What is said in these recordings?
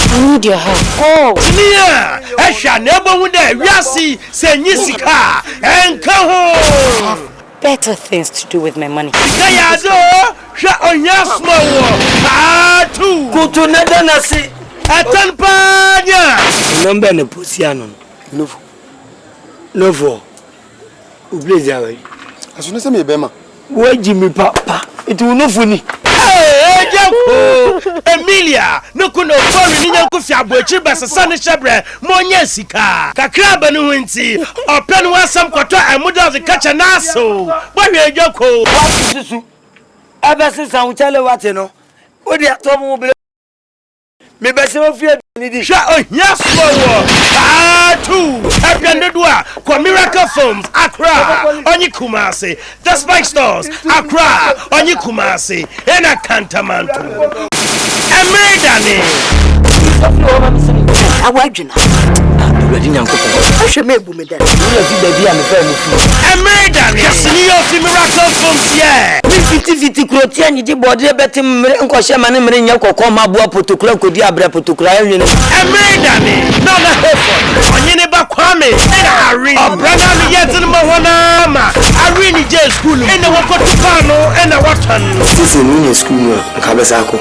I need your help. Oh, Nia, I shall never win there. Yasi, say Nisika, and Kaho. Better things to do with my money. Kayado, shut on Yasmo. Ah, two. Go to Nadanasi. Atanpanya. Number and Pusiano. No for. Ublaze. As soon as I may Bema. Where Jimmy Papa? It will not funny. Hey, Emilia, no kuno foreign in Uncle Fiabo, Chibas, a son of Shabre, Monyesika, Kakraba Nuinti, or Penwa some quarter and Muda of the Cachanasso. Where are Yoko? Ever since I will tell you what you know. What the automobile? Maybe some of you need shut on yes, ah, two. Happy and the door. Miracle Films, Accra, Onyi Kumasi. The Spike Stores, Accra, Onyi Kumasi, and a Cantamanto. EMMERE DANE. I want you now. I should make women that. EMMERE DANE. Yes, Miracle Films, yeah. 50 crotty and you body better Uncle Shaman and Yako Koma Boa Potocla could be a Brapotocla. EMMERE DANE. No, no, HAYFORD. Onyeneba Kwame. A brother yet in Mahonama. I really just school in the Wakotipano and the Watan. This is in school, Cabasako.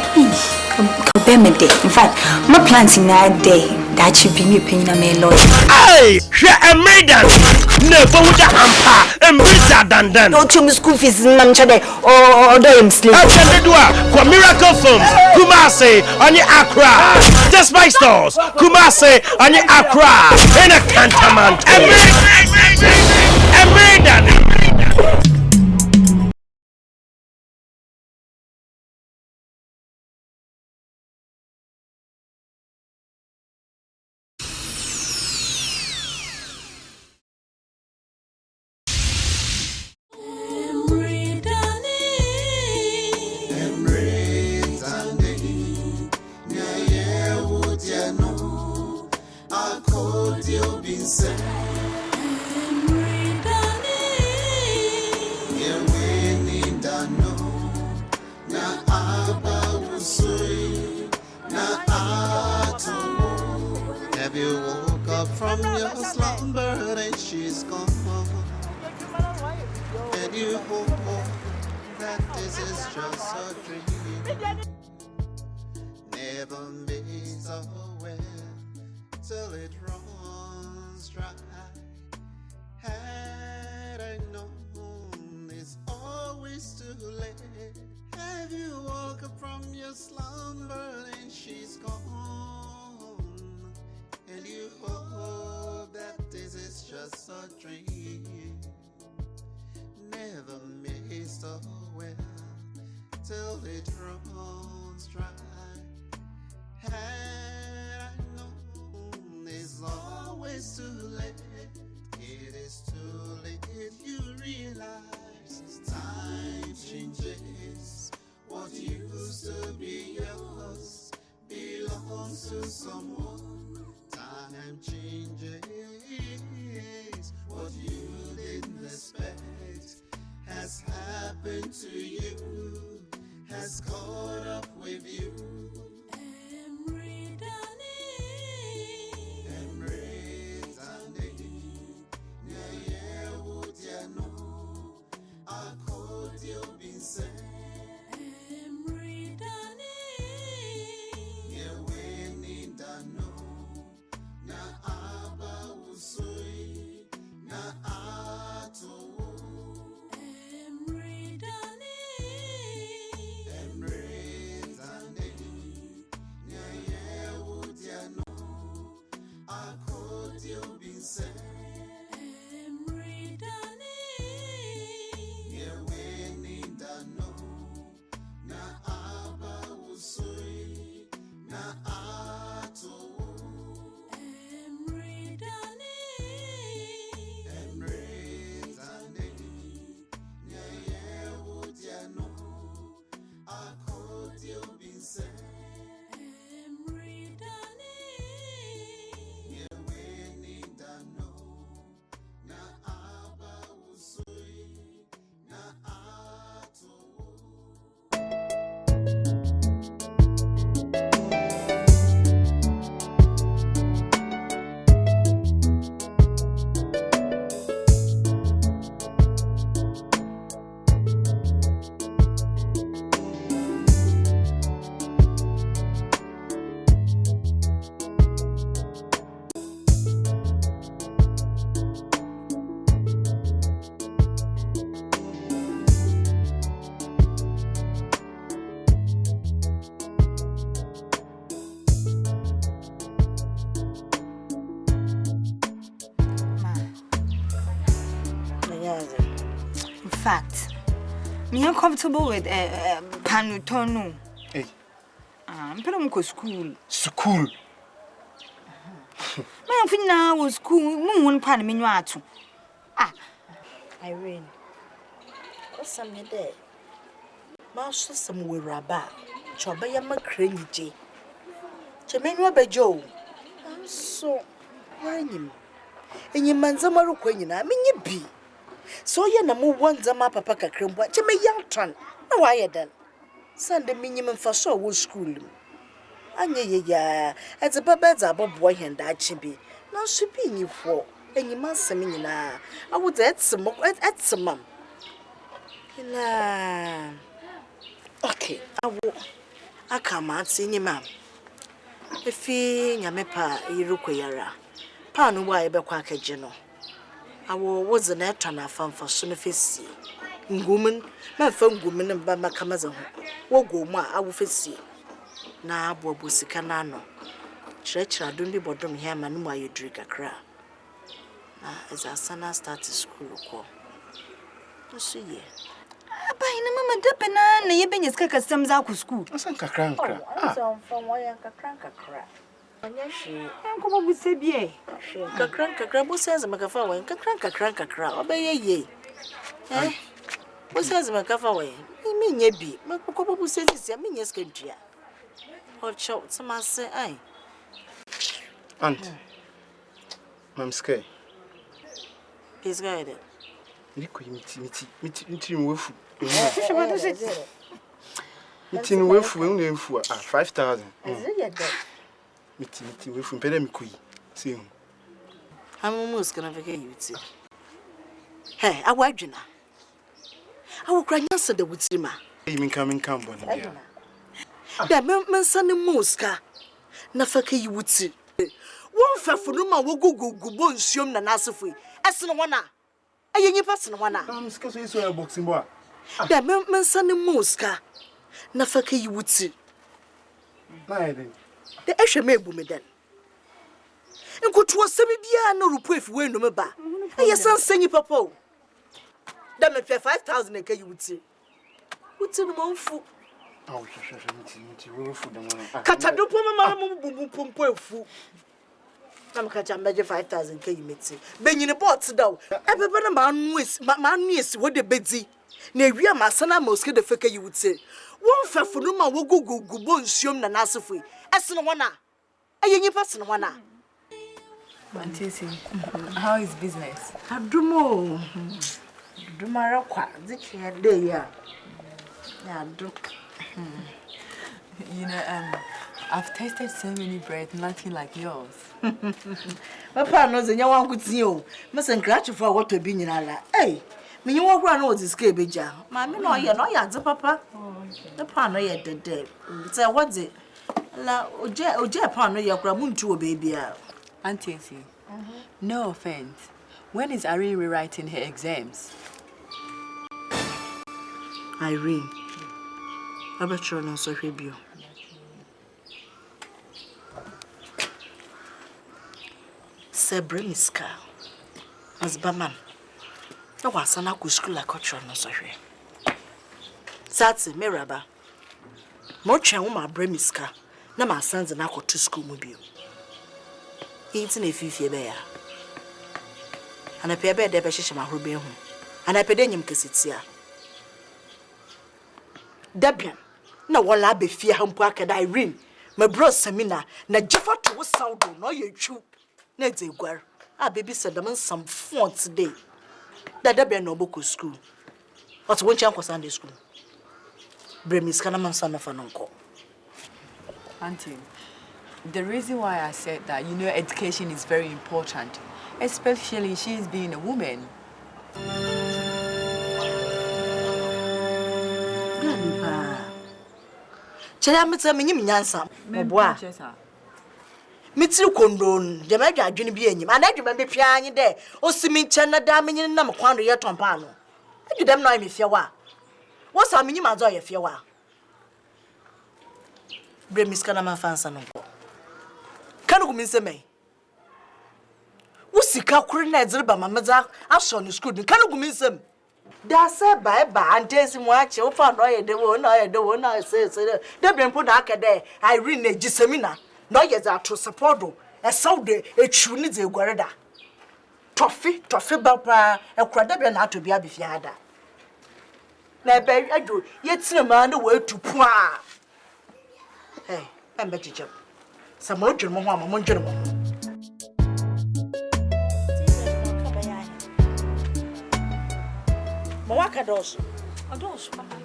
In fact, my planting that day that should be me paying a mail. Hey, EMMERE DANE. Never would a hamper and blizzard than done. Don't you school fees in Manchade or them slave? I can do it. Miracle Films, Kumasi, on your Accra. The Spike Stores, Kumasi, on your Accra. In a Cantamant. EMMERE DANE. Have you woke up from your slumber and she's gone? And you hope that this is just a dream. Never makes a well till it runs dry. Had I known it's always too late. Have you woke up from your slumber and she's gone? And you hope that this is just a dream. Never missed a well till it runs dry. Had I known it's always too late. It is too late if you realize time changes. What used to be yours belongs to someone. Time changes. What you didn't expect has happened to you, has caught up with you. EMMERE DANE. EMMERE DANE. Yeah, would ya know? I called you been said. EMMERE DANE. Yeah, when in the know. Na aba usoi, na ato. EMMERE DANE. EMMERE Me uncomfortable with panutonu. Hey. I'm going school. School. My fin now was school. Moon pan me to. Ah, Irene. What's some day? Master some will rabba. Chobaya macringy. Chemeno bejo. I'm so running. And your man's a maruquin, I mean, you be. So you know, one zama papa crim, what you may young tran. No, I then. Sunday minimum for so will school. And ya, as a babes are boy and that chibi. Now she be you for. And you must say me na. I would add some more at some mum. Okay, I come out seeing you, ma'am. If you yamepa, you require. Pan why be quack a general. I was an eternal fan for soon if it's woman, my phone woman and Bama Camazon. Wo go ma, I will see. Na Bobusi Canano. Church, I don't be bottom here, man, why you drink a crab. As our son started school, call. See ye. By Mamma Depena, you been as quick as some Zaku school. I sang a crank. I'm from Wayanka Cranka crab. Uncle would say, yea. Cranka crab, who says a macafa and cranka crab, obey ye. Eh? What says a macafa way? You mean ye be, Macobo who says it's a minion country. Or chopped some must say, aye. Aunt. I'm scared. He's guided. Meeting with meeting with women for 5,000. Meeting with pandemic. See him. I'm almost gonna forget you. Hey, I wipe you now. I will cry answer the Woodsima. You mean coming, come, Bonnie. That man, son, Mosca. Nafaka you would see. One fair for no man will go bone, shum, and answer for you. As no one. I ain't person one. I'm scarcely so a boxing boy. That man, son, Mosca. Nafaka you would see. The Asher may boom then. And go to a semi-dia no reprieve when no ba. And your son sing you, papa. That may pay 5,000 a you would see. What's in the mouth for? Oh, Catadopoma, mamma, boom, fool. I'm catching major 5,000 k you meet. Ben in a boat, though. Every man with my niece, what the bedzy. Near we are my son, I most get the figure you would say. One fair for no man will go bone, shum, and answer for you. As no one. A young person, one. Auntie, how is business? I do more. Do my rock, this year, day, yeah. Do. You know, I've tasted so many bread, nothing like yours. My partners and your one could see you. Must encourage for what to be in Allah. Hey, me you walk around with this cabbage. Mammy, no, you're not yet, papa. The partner yet the day. Say, what's it? La Oje partner, your gramun to a baby. Auntie, no offense. When is Irene rewriting her exams? Irene. I bet you're not so happy. Sebremiska. As Baman. No one son I could school like a no sorry. Satsi, Miraba. Mocha my bremiska. No, my sons and I go to school mobile. Eating a few bear. And I pay bed the best my ruby home. And I pay them cassitia. Debian. No one I be fear home park and Irene. My bro Samina. Na Jaffa to was sound no you chew. Ned's a guer. I baby said them some fun today. That there be no book school. What's one chunk Sunday school? Bremis Canaman son of an uncle. Auntie, the reason why I said that, you know, education is very important, especially she's being a woman. Chalamita minim yansa. Moboa. Mitsu condone, the major junior be any man. I remember piano there. O simi chana daming in number quandary at Tompano. You damn know me if you are. What's our minimum joy if you are? Bremis Canaman fancy. Can you miss me? What's the calculator by my mother? I saw you school. Can you miss him? That's a bye and days in watch you found I the one I say they been put akade Irene Gisemina no yet are to support a Saudi a tune is a guarda toffee bapa a cradabian out to be a bifiada. Na be I do yet see a man way to poor. Hey, I'm better job. Some more German woman German. Mawaka dosu. Odosu papa.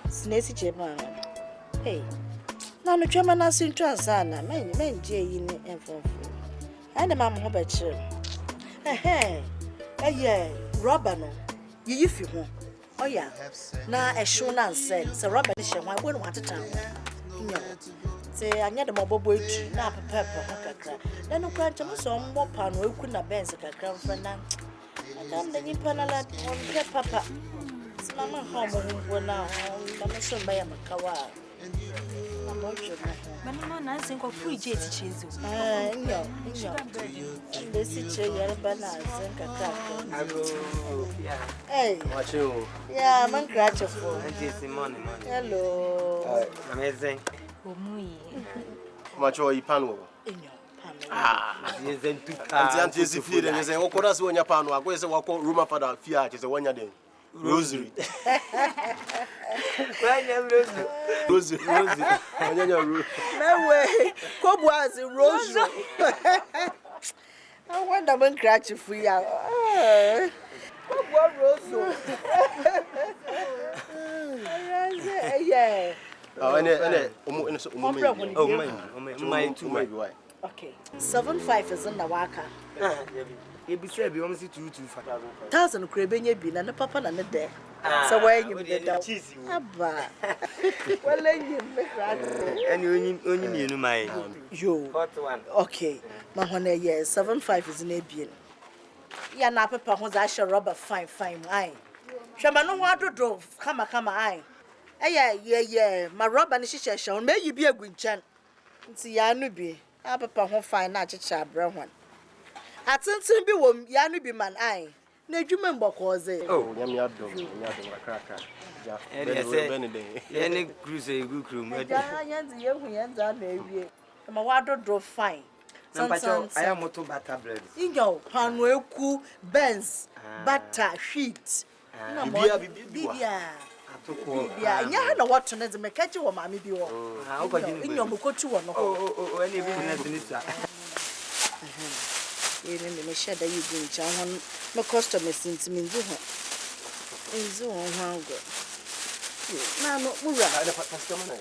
Snesi chema. Hey. Na no chema na sintu asana. Men je yi ni enfofu. Ande mama ho beche. Rubber no. Yi fi ho. Oya. Na ehwo na nsen. Se rubber ni hye ho we no wateta. Nyo. Se anya de mobobo etu na pepepe ho kakra. Na no kra nchemo so mbo pa no eku na benz kakra mfa na. I'm the Nipanala on Papa. Mama home now. I'm sure by a Makawa. I'm not sure. Mamma, nothing of free jet cheese. They sit your bananas and hey, what you? Yeah, I'm on scratch of money. Hello. Amazing. Much are you panel? Auntie is feeling is a Okoras when your panel. I go as a walk room for the Fiat is a 1 year day. Rosary. Rosary. No way. Cobb was a rosary. I wonder when cratch for you. What rosary? Yeah. Okay. 7.5 is in the waka. You be said be almost 2,000. 1,000 crabby be and the papa and the day. So where you get cheese? Abba. Well, and you only know my you. Okay. My honey, yes, 7.5 is in a bean. Ya na papa was ASHER rubber fine. Aye. Shamano want to drove. Come, aye. Yeah. My rubber and she shall may you be a good chan. See, ya no be. Papa ho fine na chicha bra hwan atentin bi wom ya no bi man ai na adwuma mbokose nyame adom akraka ja any cruise e go krum ja yanzi yehu yanza na ewie ma wadodro fine Nampacho aya moto butter bread inyo panu eku benz butter sheet na bibia yeah, nya na what na ze mekachi wo maami bi wo. Inyo mokotu wo no. Any business ni sa. Me share that you go ncha hon me customer sentiment ho. Enzu ho hago. Na no mura. Na customer na.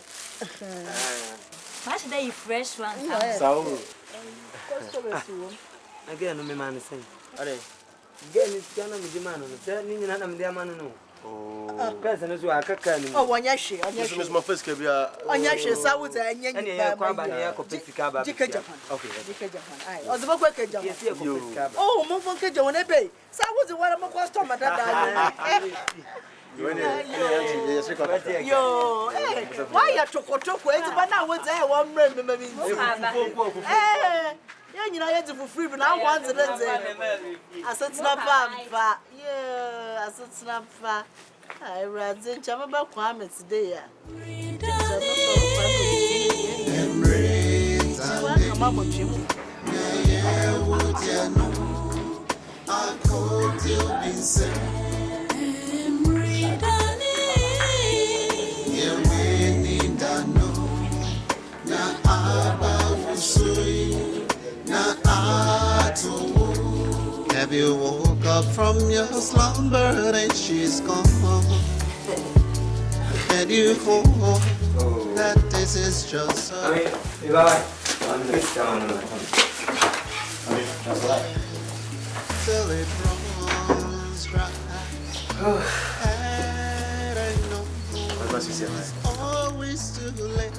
Match that fresh one. Sawo. Customer so. Again no me man say. Are. Again is kana me man no. Say ni nyina na me dia man no. Person is akaka ni. Oh, wanyashe. This my first kabia. Wanyashe sawuza anya ni ba. Kwa ba na kopesika ba. Jika Japan. Okay. Jika Japan. Ai. Ozo kwa ke Japan. Yes, kopesika ba. Oh, mo fon ke Japan ebe. Sawuza wala mo customer dada. Yo, why you chokotoko? Ezi bana woza e wo mre mmemi nti. Ya nyina ye for free but now want to asetina pampa. Yeah, asetina pa. I rather chama ba kwa me today ya. Kama mo twimu. I called you EMMERE DANE. Yeweni dano na aba usui na ato. Have you woke up from your slumber and she's gone? And you hope that this is just a till it runs dry. And I know it's always too late.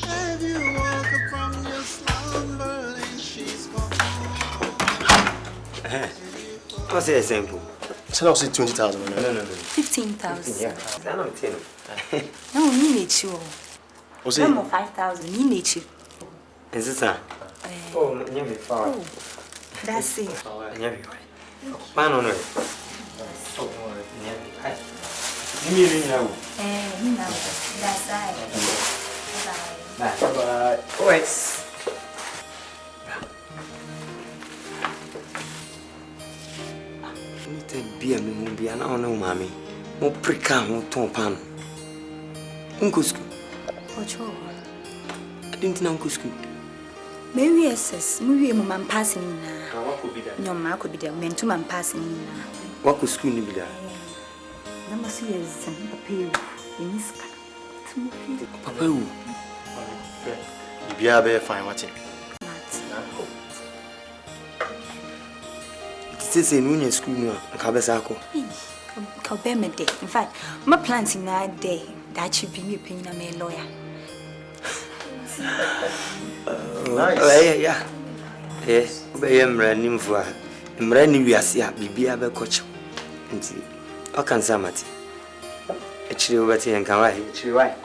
Have you woke up from your slumber and she's gone? What's the example? Tell us 20,000. No. 15,000. Yeah. I don't tell. No, you need you. What's it? 5,000. You need you. Is it that? Oh, you me far. That's it. You me. Man on it. That's right. Bye. Always. Be a movie and I don't know, mammy. More precam, more ton. Uncle school. Ocho. I didn't know Uncle school. Maybe yes, maybe I'm passing now. What could be that? No, ma could be there. Men to man passing now. What could school be there? Number 3 is Papa. In this Papa, who? Bia be fine watching. It's a new school now. Cabasako. Kabeme day. In fact, my planting that day that should be me paying a lawyer. Yeah. Yes, I am running for him. Running, we are seeing Bibia be coach. I can say, Matty. Actually, over here and come right. Actually, why?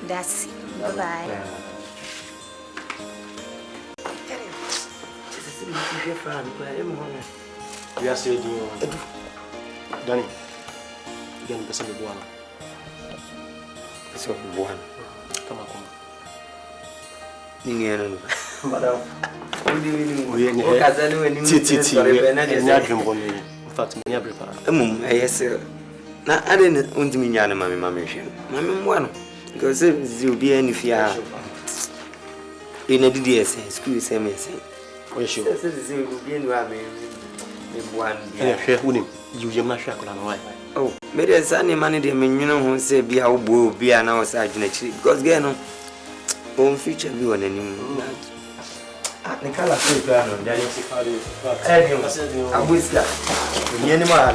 That's bye. We are saying, Danny, again, person of one. So, one. Come on. Madam, We are in fact, me yes, sir. Now, I didn't want to mean Yana, Mammy, Mammy, one. Because if you be any fear in a DDS, school, same as we should be in one. You must shackle on why. Oh, maybe a sunny money, the men, you know, who say be our boo, be an outside actually, because Gano won't feature you on any the color of the I wish that the animal.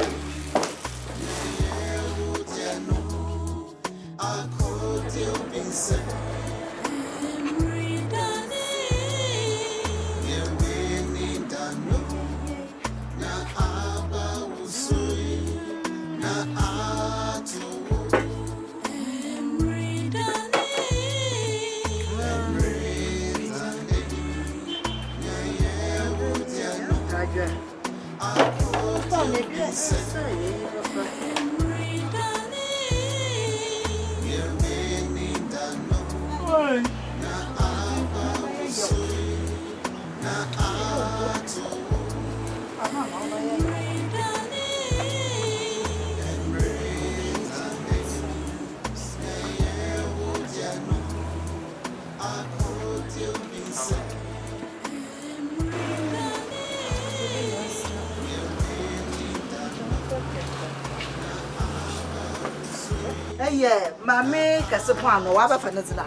Yeah, Mammy, Casapano, Wabba Fanazla.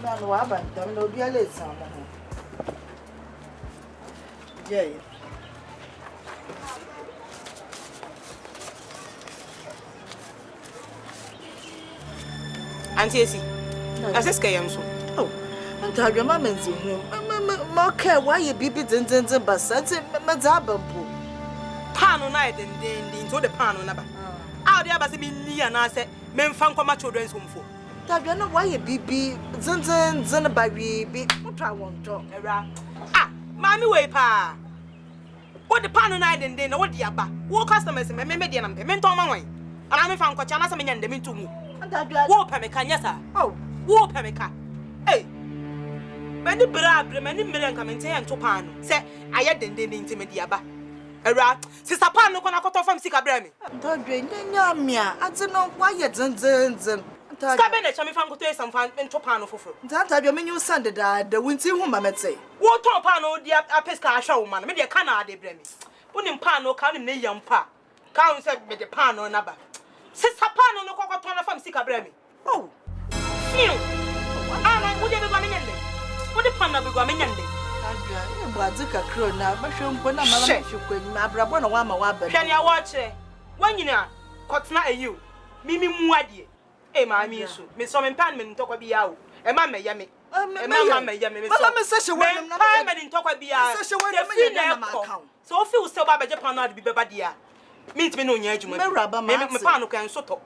No, Wabba, don't know be a late son. Yeah. Auntie, I said, Skayam. Oh, and tell your mamma's more care why you be bitten, but such a mazabampo. Pano night and then into the pano number. Out there, but me and I said, men found my children's home for. Tell you know why you be Zan by we be what I want to. Ah, Mammy, way pa. What the pano night and then what the abba? What customers and median and payment on my way. And I'm found Cochana and them into me. War Pemica, yes, sir. Oh, War Pemica. Hey, many brab, many million commenting and Topano. Say, I had the intimate abba. A rat, Sister Pano can I cut off from Sicabrami. Don't drink, Yamia. I don't know why you're Zan. Cabinet, I'm found to taste some fun and Topano for fruit. That I mean you Sunday that the winter home, I might say. What Topano, dear Pesca showman, maybe a canna de Bremi. When Pano can't name young pa. Count said with the Pano number. Sister Pano no cockatona from Sicabrami. Oh, you. I would never go in. What the Pano be going in? Bazooka crow now, but when I'm my brother, one more. Can you watch it? When you know, Cotna you. Mimi Muadi. Eh, my miss, Miss Some Panman talk about you. A mamma yammy. A mamma yammy. I'm such a woman. I'm in talk about you. Such a woman. So few still by Japan not be badia. Meet me no judgment. Maybe my pano can soto.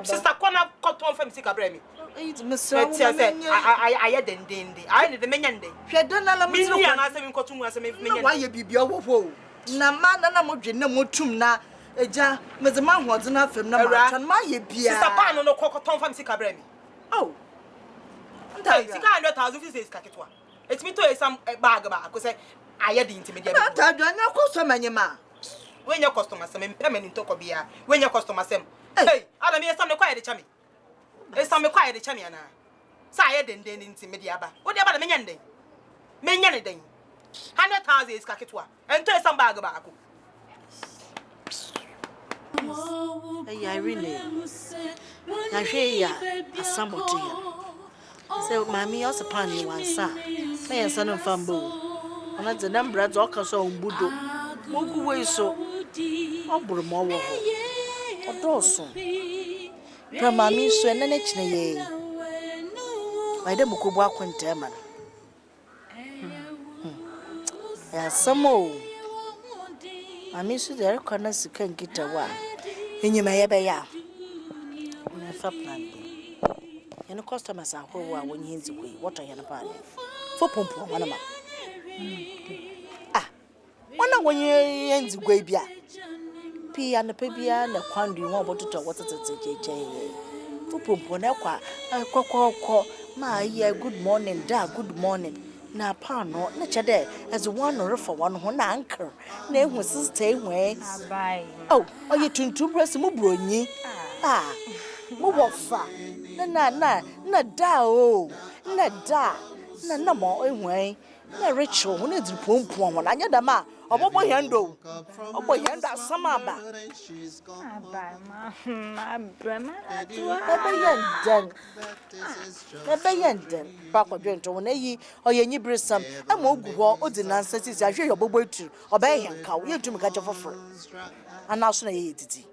Sister Connor cut on from Sicabrami. I had the dandy. I did the men. She had done a million as I got to me. Why you be your woe? Na man na mo dwe na mo tum na eja mezema hoze na fam na ma twan ma ye bia. Sister pan no kokoton fam sika bra mi. Oh. Hey, sika 100,000 fi sika ketwa. Etimi to esam bag ba ko say aye di ntimi dia. Ta dwa na ko so manyema. When your customer sem payment to ko bia. When your customer sem. Hey, Adam me esam ne kwa ye de chami. Esam me kwa ye de chami ana. Sa aye den ntimi dia ba. Wo dia ba na menya nden. Menya ne den. 100,000 sika ketwa. Ento esam bag ba ko. Hey, Irene. Na hwe ya asamboto ya. So mami also pan you one sa. Me son of fambo. Ona the number zo ka so budo. Moku we so. Oburu mo wo. Odoso. Pra mami so ene na kine ye. Why dem ko bo akwenta ma. Ya samo. Mami so there corner sika nkita wa. Enyima ye be ya. Ona fa plan. And customers are who are when you way. What are you about? For Pompo, one of them. Ah, one when you ends way bia. P and the Pebia and the quandary one about to talk what it's a JJ. For Pompo, Nequa, my yeah, good morning, da, good morning. Na pano, nature there as one or for one anchor. Name was stay way. Bye. Oh, are you to press Mubroni? Ah, Muwafa. Na da o na da na mo ehwan na ritual ho na di pompom ho na anya da ma obobo hendo asama ba Brahma ebeyenden ba kwadwento na yi oyenyi bresam ama ogu ho odi nansa sisi ahwe yobobo etu obey henka wo yentumi ka jefoforo ana so na ye titi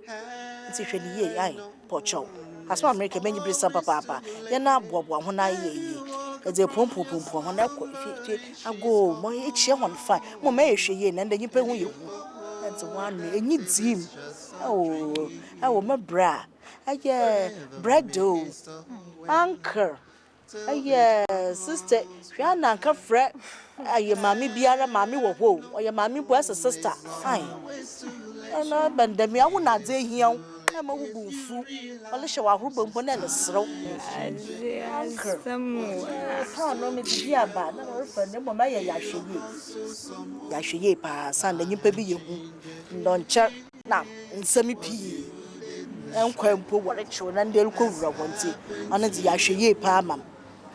nti hwe ni ye ai pocho asma America menyi bresam papa ye na abobo ho na ye eze pompo ho na ko fi ago mo echie hon fine mo ma ehwe ye na ndanyipa hu ye hu enti one enyi dim oh my bra aye bredo anchor aye sister hwa na nka frɛ aye mami biara mami wo ho oye mami bo as sister fine ana bandami awu na dze hian na ma wubu mfu ole hye wa horo bompo na lesrew anchor pa no me di aba na no refa ne mo ma ye yahweye pa san da nyipa bi ye hu ndonche na nsami pi enkwampo wore chiwo na ndel ko wura wonti ana di yahweye pa amam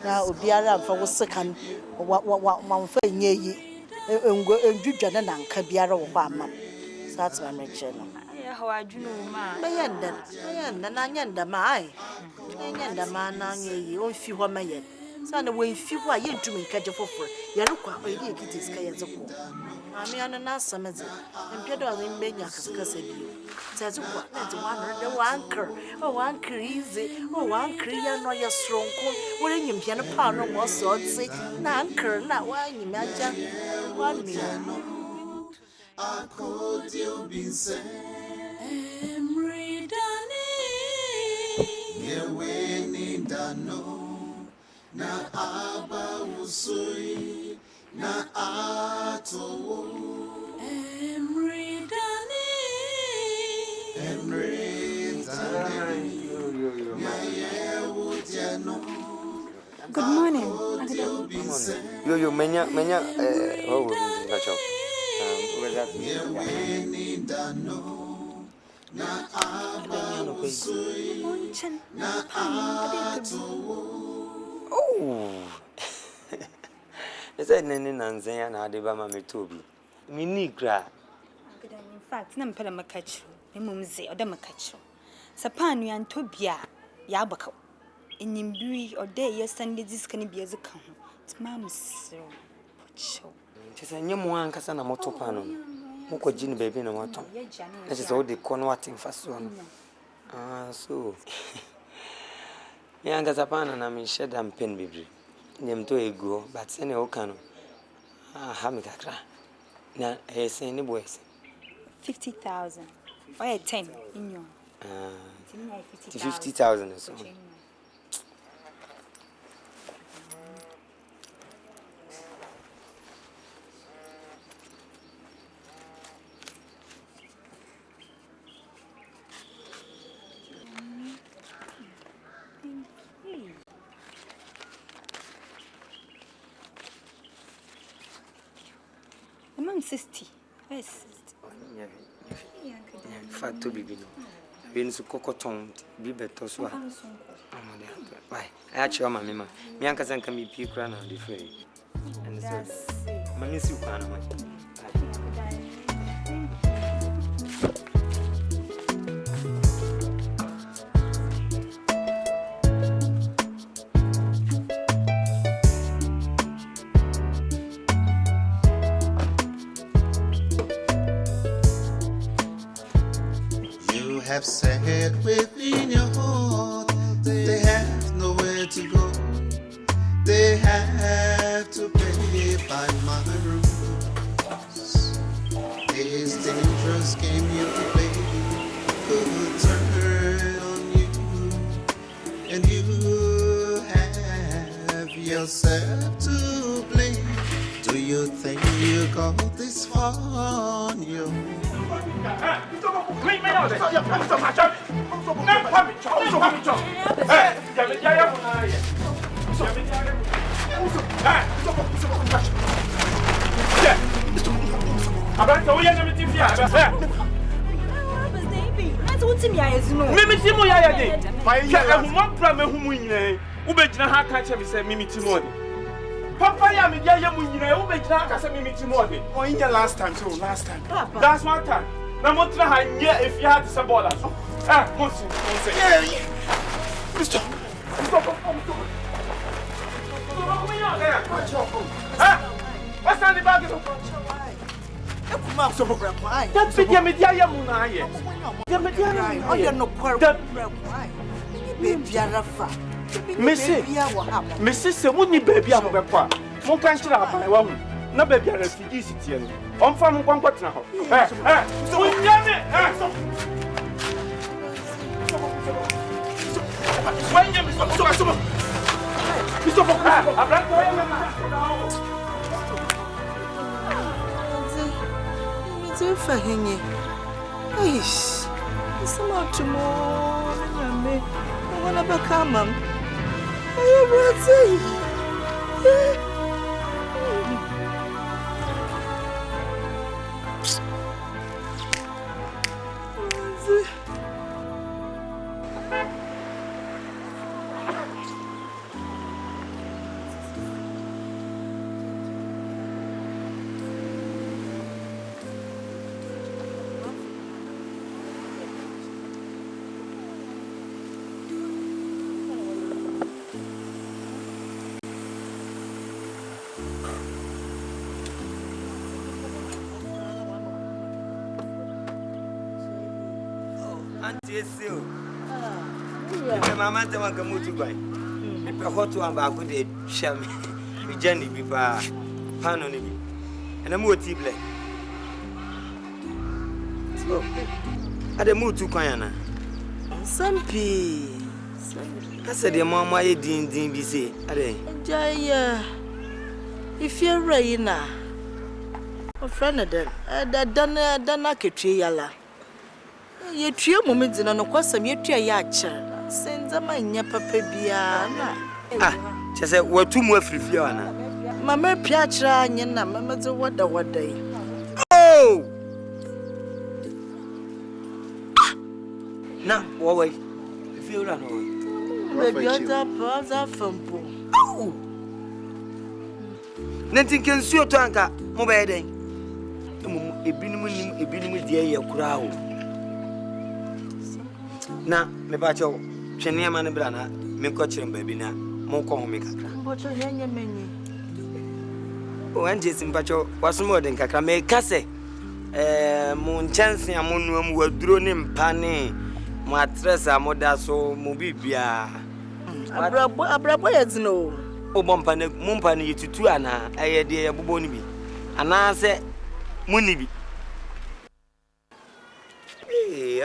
na obiara mfa wo sekan wa mfa nyeyi endwudwa na nka biara wo amam that's my mention how I do ma ayenda na nyenda mai nyenda ma na nyeyi on fi ho maye sana we fi ho aye ntumi nka je foforo yare kwa oyi kitis ka yeze ko ami ana na sameze mpiedo azu mbenya kasakasa bi tazu kwa na de one anchor easy anchor ya no ya stronko wore nyimpia no pa no mo so tsi na anchor na wa nyimia aja wa mi I could you be say EMMERE DANE ye weni dano na aba usui na ato EMMERE DANE Good morning. Yo menya oh bacho na aba usui na ato oh ese nene nanzen ya na adeba ma metobi mini gra In fact, na mpela makachu. Emumze oda makachu. Sapanu ya ntobia ya abaka. Enyimbiri ode ye Sunday diska ni bia zeka ho. Tmamsro. Pocho. chese nyemo ankasa na motopa no moko jini baby na wato na chese odi kono watin faso no so yanga zapana na mi sheda mpen bibri nyemto ego but sene okano ha mi kakra na sen ni boys 50,000. Or 10 in your. 50,000 so I'm 60. Yes. Fat to be been so cocoton, be better so. Why? I actually, my mamma, Bianca can be peak run on the fray. And so, my miss you can. You have said within your heart they have nowhere to go. They have to pay by my rules. This dangerous game you play could turn on you, and you have yourself to blame. Do you think you got this far on your own? Papa, ya me dia yamu nyina wo begina aka se mimi ti mo de. Oh, in your last time, so last time. That's one time. Na mo tra ha nye if you had to say border so. Mo si. Yeah. Mr. What's on the bag? That's big media yamu na ye. Ya media na. Oh, you're no quarrel. Baby, Rafa. Missy, say, wouldn't baby am bepwa. Mo kan shira apa wa hu. Na baby a refugee city no. On fa mo kwankwa tena ho. So we nyame. When you Mr. Abranto ya Mr. Fahenye. Aish. Sama tumo nyame. Wana bakama. Ayo brother. Yes, you. Mamma, the one can move to buy. If a hot one back with a sham, be Jenny, be pan on it, and a more tea black. So, at the mood to Quayana. Sampi. I said, your mamma, you didn't be say, Jaya. If you're Raina, a friend of them, that done tree yalla. You trio moments in no question, you try yacha. Send them in your papa biana. She said, what 2 more free Fiona? Mamma Piatra, and your mamma's a what day. Oh! Now, what way? If you run away, Baby, you're the phone. Oh! Nothing can see your tanker, mobile day. A binum, dear, crowd. Na me ba cho twene ma ne bra na me ko kire baby na mo ko ho me kakra But you hanya menyi. O anje simpa cho wasomo den kakra me kase mo nchanse amonu am waduro ne mpa ne mo atress amoda so mo bibia Abrabo yezino o bompa ne mo mpa ne yetutu ana ayede ye bobo ni bi ana se muni bi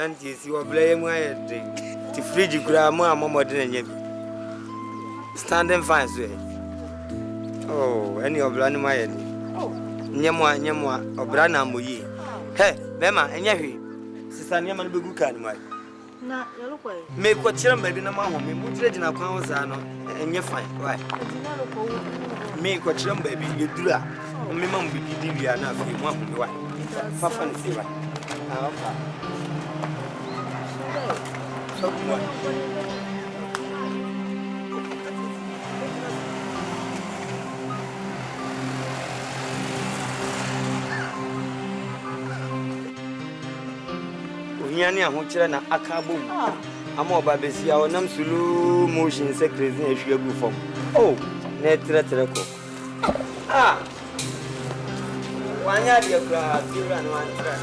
auntie, you are playing my the fridge grandma, Mamma didn't yet. Standing fine, sir. Oh, any of Brandon my head. Nyamwa, or Brana Muyi. Hey, Bema, and Yahi. Sister Yaman Bugukan, my. Na, look way. Make what children, baby, no mamma, me, Mutrage and Apano, and you're fine. Why? me ko chirem baby yedura me mam bi di wia na fi mo ahumi wa papa ne se wa okay so what Unyani ahuchira na akabum ama oba besia onam slow motion se crazy ehwe agu fom oh na tre ko wanya dia kra tira no antra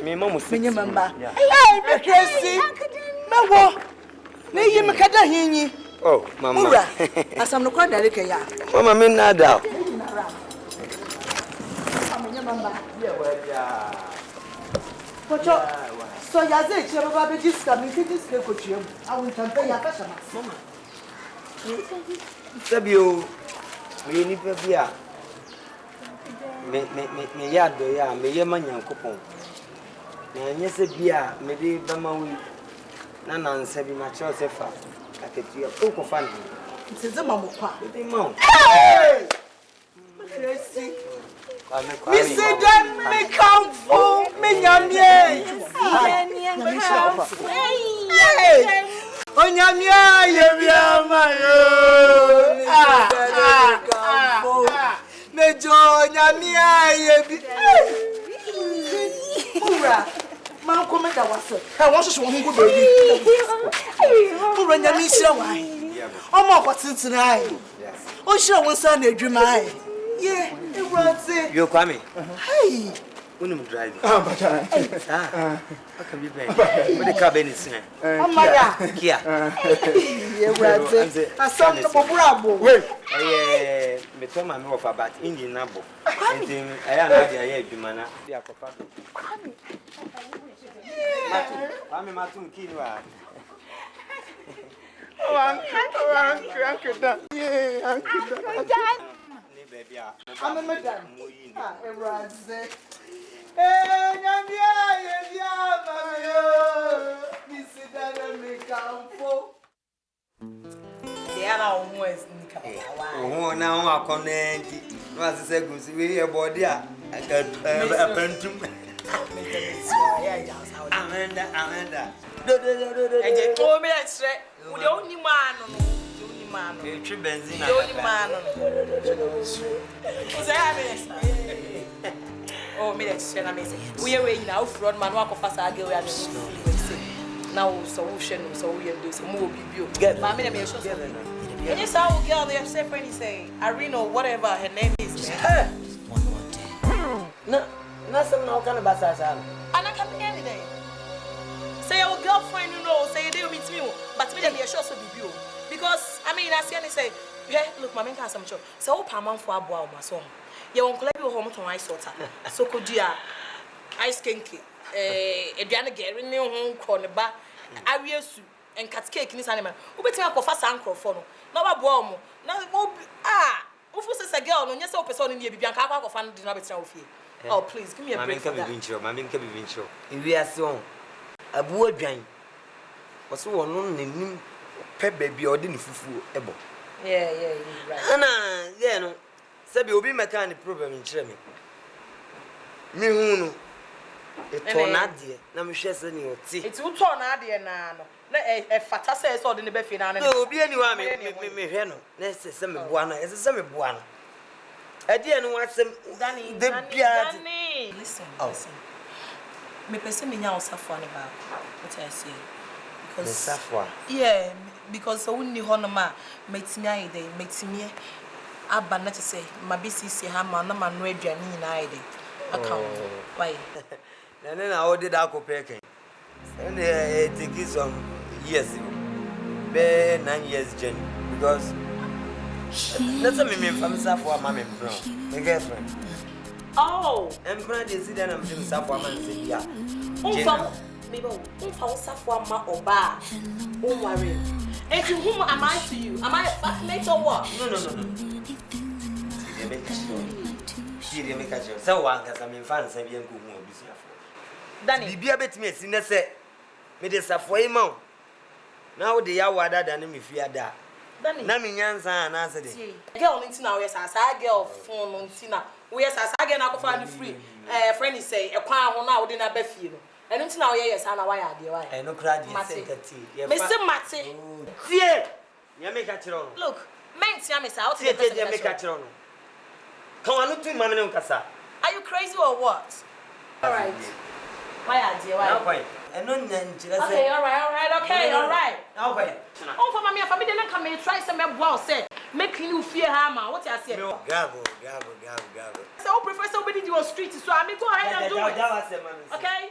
me mama say me member Hey, Tracy. Mewo. Me yim kada hinyi. oh mama Mura. Asam no kwa dare ke ya. mama me nada Pocho. So ya ze che baba be diska me fi diska ko twem. Awu tampe ya ka shama. Mama. sabio me ni pa bia me ya do ya me ye manyankopon na nyese bia me de bamawi na nansa bi ma cho sefa akatia ko fan Ntize mama kwa. de ma Hey! Tracy. Me say that me come for me nyamie. Hey! Onyamia ye biama yo. Mejo nyamia ye bi. Mura. Man come da wase. I want to won go baby. Mura nyamia shira wai. Omo kwatintin ai. O shira won sa na adwuma ai. Yeah, it runs it. you kwame Hey. unum drive but aka bi ben we de ka ben sin Amara. kia Yeah, runs it. Asam no bobrabo. wait. me to ma me wo fa bat engine na bo enti aya na dia ya adwuma na dia kofa matu kini wa Uncle, that. Yeah, Uncle, that. I'm a madam. It runs it. Hey, Nyamia, mama, me sit down and make come for. They are always Nika. Oh, now I connect. No, as I said, go see your body. I got a pentum. Amanda. And you told me that's right. The only man, the only man, the only man. Oh, me that's amazing. We are waiting now for man walk of us. I go and now so we do some more people. Mammy, I'm sure. And you saw a girl there, say, friend, say, Irene, whatever her name is. No, nothing now kind of bassas. And I can be any day. Say your girlfriend, you know, say they will meet me, but me them be sure so be you. Because I mean, I see and say, yeah, look, my man can some show. So, Paman for a boy, my son. You won't claim your home to my sorter. So could you? ice kenke eduane gere ne ho kro ne ba awiesu en cat cake ni sanema obetima akofa sankrofo no na ba boa mo na ofu se girl no nyese opese ono ne bibia nka akofa no di na betina ofie oh please give me a break for that mami nka bibin show iwi ase on abu adwan oso wono nanim pe baby odi ne fufu ebo yeah right ana yeah no sabi obi mechanic problem nchire me hunu etonade na me hwese ne oti eti utonade na no na fata se so de ne be fi na no obi ani wa me hwe no na se me boa no se me boa no ade no wasem Dani listen me person me nya osafo ne ba what I say because safwa yeah because so wonni ho no ma metimi ayide metimi aba na say ma BCC ha ma na ma no aduane nyina ayide account why na o did akopeke and it take some years be 9 years journey because let's me from safwa ma me bro my girlfriend oh I'm proud to see that I'm from safwa man say yeah Unfa safwa ma oba don't worry and to whom am I to you am I a flatmate or what no she make sure so one cause I'm fan say bien ko mu obi safwa Dani bibia betimi asi ne se me de safwa yi ma na wo de ya wada da ne me fiada Dani na me nyansa na ase de girl ntina we sa girl phone ntina we sa girl na kofa no free friend say e kwan ho na wo de na ba fie no eno ntina we yes na why ade why no kra di se kati me se mate tie ya me ka kire no look men tia me sa tie tie me ka kire no kan anu tu ma me ne nkasa are you crazy or what all right why ade why now why eno nyanchira se okay all right now why oh for me for me dey na come try say me boa say make you fear her man what you say gabo so I prefer somebody do a street so I me go ahead and do it okay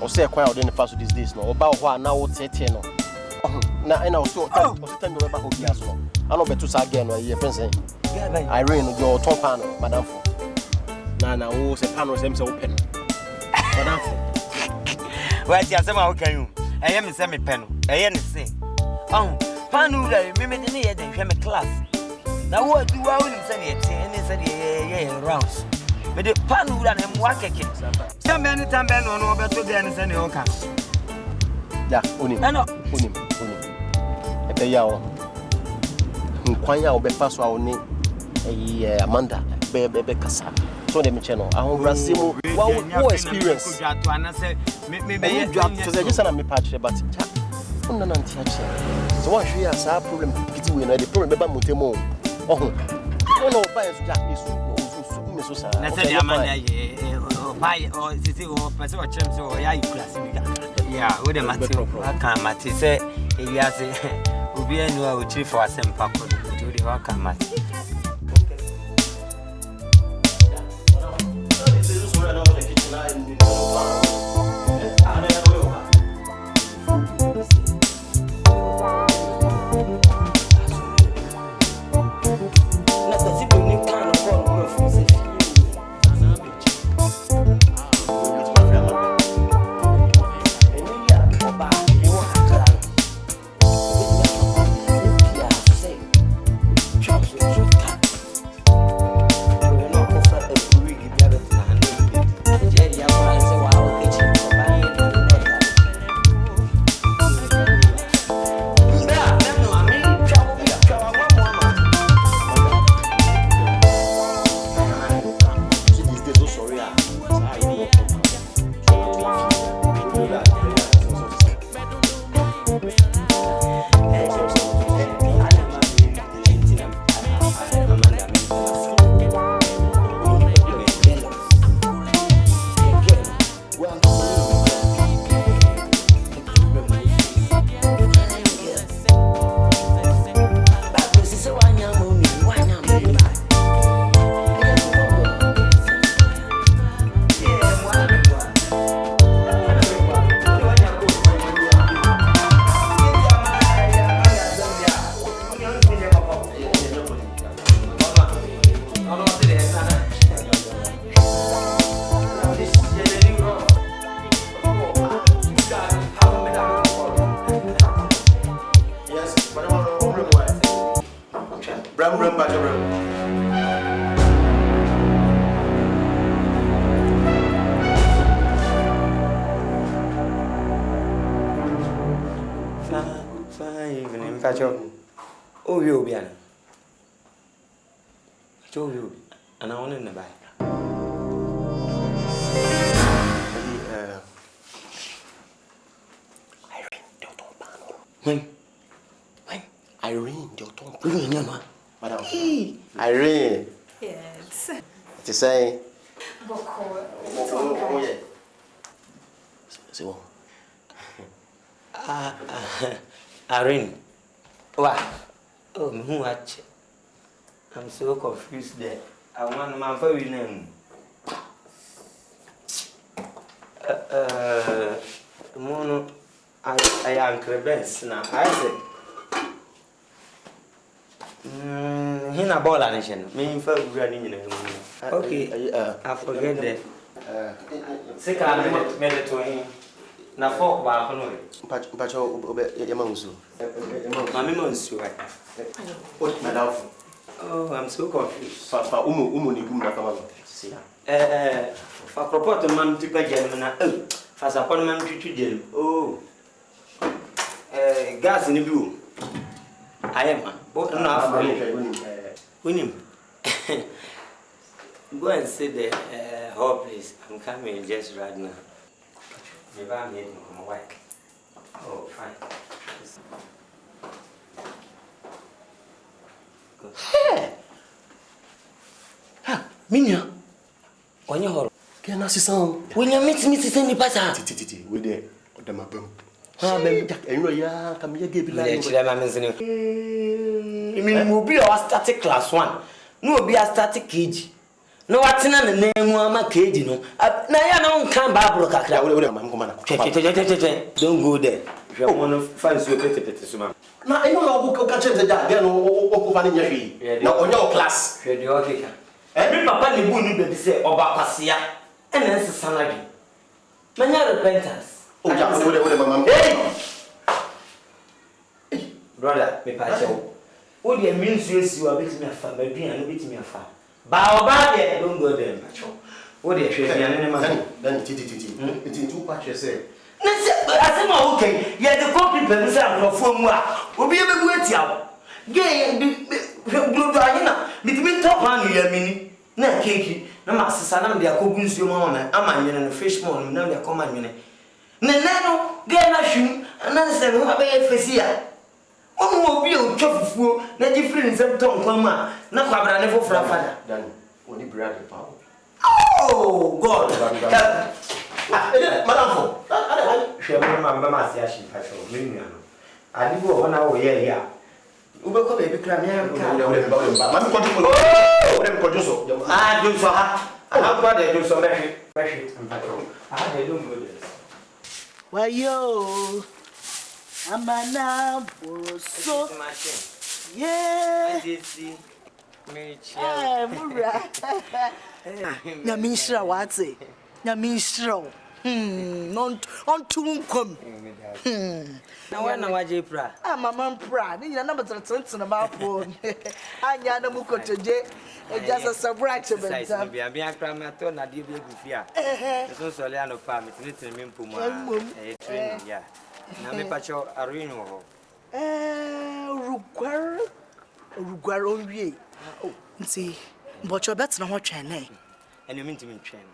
Or say quite out in the fast with this no. About what now would say no. Na and I was so time you about who as well. I know better again or your friends saying. Irene your top panel, Madam. Na who say panel them so open. Madam. Why you say how can you? I am semi pen. I am say. Panu me me dey here dey hwe me class. Na what do I win say dey and say dey rounds. Me dey panu na em wa keke. Some many time ben no no beto dey and say dey oka. Ya, onim. Onim. Ebe ya o. Nkwan ya obefa so a oni Amanda be kasa. So dem channel. Ahon brasimu wa experience. Me just na me patch but no nanti ache. So what should you say problem kiti we no the problem be ba mutemo. No buy so ja isu me so sa. Na say Amanda buy or sisi o person o chem so ya class me ga. Yeah, we the matter. I can matter say e ya say obi enu a o chiri for asempa ko do the work can matter. And I want in the back. When? Irene, your tongue. Madam. Irene. Yes. To say. Irene. What? Oh, who watch? I'm so confused there. I want my very name. Mono, I am Crebens now. I said, Hina ball nation. Me for running. Okay, I forget that. Second minute to him. Na fork ba kono. Pacho yamansu. Mami monsu. Madam. Oh, I'm so confused. Fa umu ni gum na kama. Fa propose man tu ka jam na fa sa kon man tu jam. Oh. Gas ni bi. Ayema. But no after. Winim. Go and sit there, whole place. I'm coming just right now. Maybe I'm here to my work. Oh, fine. Hey! Ha! Minya! When you're Can I see some? When you meet me, send the pasa. Titi, we there. The mabum. Ah, baby, Jack, and you come here, give me I mean, we'll be our static class 1. No, be a static cage. No watina na nemu ama keji no. Na ya na unkan Bible kakra. We am come na. Don't go there. You want to find so pete so Na eno na wo ka chem se da dia no wo ko fa ni nya hwi. Na onya class. Hwe de o keka. Me papa ni bu ni be say oba kwasea. E na nsesa na bi. Manya repentance. O ja we mama. Brother, me pa chewo. O de mi nsu esi wa betimi afa, ba duan no betimi afa. Ba oba de don't go there pa chewo. O de hwe duan ne ma. Dan titi. Enti tu pa che say. Na se asema okay. Ye de copy pe nsa akrofo mu a. Obi e bebu atia wo. Ge do anyi na betimi top an ya mini. Na keki na masesa na me akogu nsuo mu ama amanyene no fish mon na me akoma nwene. Ne no ge na hwim na se no abe fesia. Onu obi o twafufuo na gifri nsem ton kwama na kwabra ne fofora fada. Dan oni brother pa. Oh God. Madam fo. Hwem ma mba asia shi facho me nua no. Adi bo ho na wo ye ya. Ube ko be bi kra me ka. Mami ko juso. Ore ko juso. Juso ha. Aha kwa de juso meshi mpacho. Aha de do mo de. Wayo. Amana boso. Yeah. Adisi. Me chia. Mura. Nyamishra wate. Nyamishra. On tunkum. Na wana waje pra. Mama pra. Ni na number 20 na mapo. Anya na mukotoje. Ejasa sabrache benta. Bia akra me ato na de be gufia. So so le ano pa me tinitini me mpomu a. Training ya. Na me pacho arwin wo. Rugwar onwie. Nti mbocho bet na ho twene. Eno mi ntimi twene.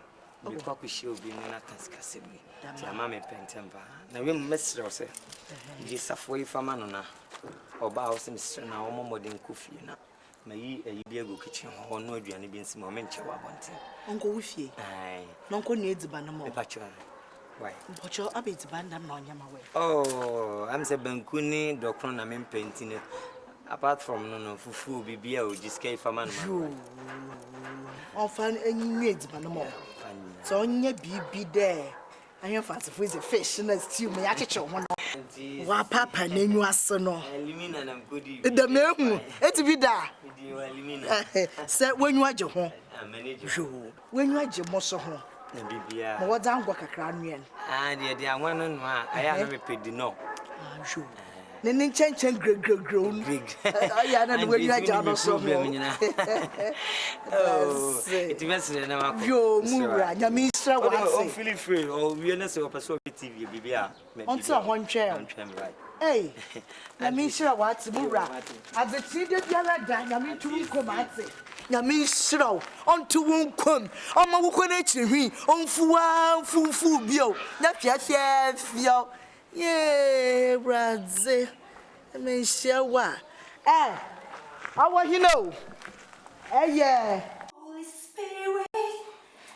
Bi kwa kuhie obi na kaskase bi. Ti ama me pentemba. Na we mesre o se. Ji safo ifama no na. Oba o se mesre na o momodin kufie na. Mayi eyi bi ego kitchen ho no aduane bi nsim o menche wa bonte. Onko wufie. Nonko ne ediba na mo. Me pacho. Why? Mbocho abediba ndam na onyama we. Oh, I'm say bankuni dokron na me pentine. Apart from no fufu bibia o jiska ifama no. Ofan enyi ediba na mo. So onye bibi there. Anya fast for the fish na stew me yacheche ho no. Wa papa na enyu aso no. Elimina na mkodi. Da mehu. Eti bi da. Di elimina. Se wenyu age ho. Manager. Wenyu age mo so ho. Na bibia. Mo wada ngwa kakra nuen. De anwa no no a aya na me pedi no. Jo. Ne chen gregro. Aya na wenyu age no so. Oh, it mesre na mako. Yo mura nyamisra wa Oh, se. feel free. Oh, we na se opeso TV bibia. Onto ho ntwe. Right. Hey. Nyamisra wa se mura. Azeti de biara da nyamitu nkomate. Nyamisra onto wonkom. Oma wo kona chirihwi. Onfuwa fufu bio. Na fiafia. Yeah, Bradze. Nyamisra. How you know? Yeah. Holy Spirit,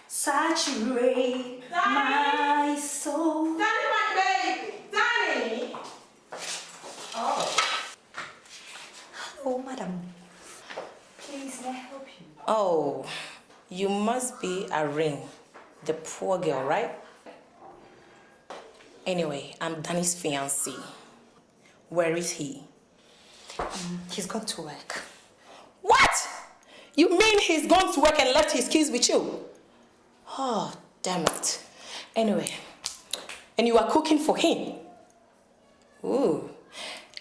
saturate my soul. Danny, my baby. Danny. Oh. Hello, madam. Please, may I help you? Oh, you must be Irene, the poor girl, right? Anyway, I'm Danny's fiancé. Where is he? He's gone to work. What? You mean he's gone to work and left his keys with you? Oh, damn it. Anyway, and you are cooking for him? Ooh.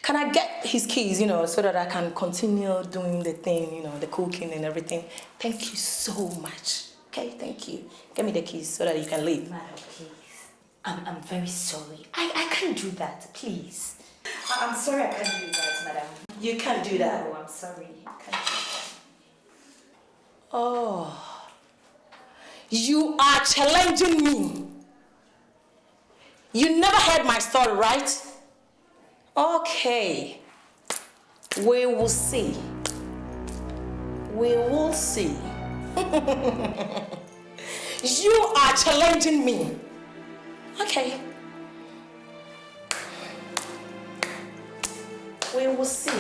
Can I get his keys, so that I can continue doing the thing, the cooking and everything? Thank you so much. Okay, thank you. Give me the keys so that you can leave. Madam, please. I'm very sorry. I can't do that, please. I'm sorry I can't do that, madam. You can't do that? No, I'm sorry. I can't do that. Oh. You are challenging me. You never heard my story, right? Okay. We will see. We will see. You are challenging me. Okay. We will see.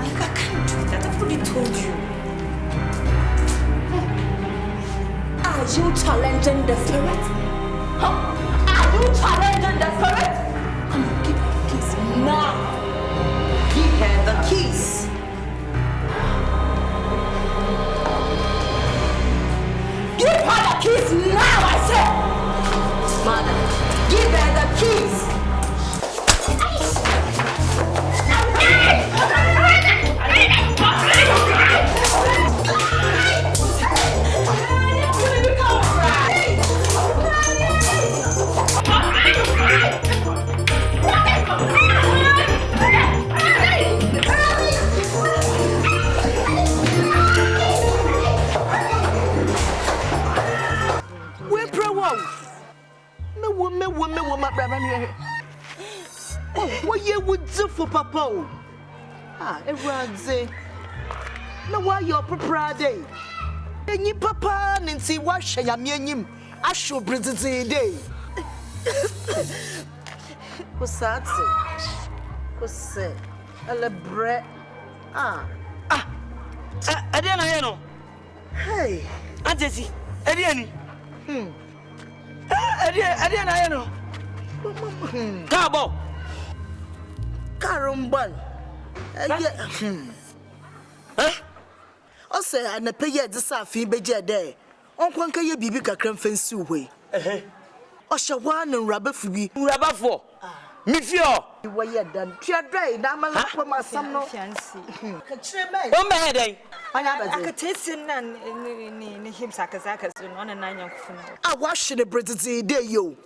I can't do that. I've already told you. Are you challenging the spirit? Huh? Are you challenging the spirit? Come on, give her the keys now. Give her the keys. Give her the keys now, I said. Mother, give her the keys. What you would do for Papa? Everyone say, no, why you're proud day? And you papa and see what shall I mean? I should bring it day. What's that? What's that? A bread. I didn't know. Hey, Auntie, I didn't. I didn't know. Cabo Carumban. I say, and the pay the Safi Beja day. Uncle Kaya Bibi Cram fence away. Osha one and rubber for me. Rubber for me. Fio, you were yet done. Tia dry, Dama for my son, no fancy. Oh, my head, I could taste in him Sakazakas on a 9 young. I wash the British day, you.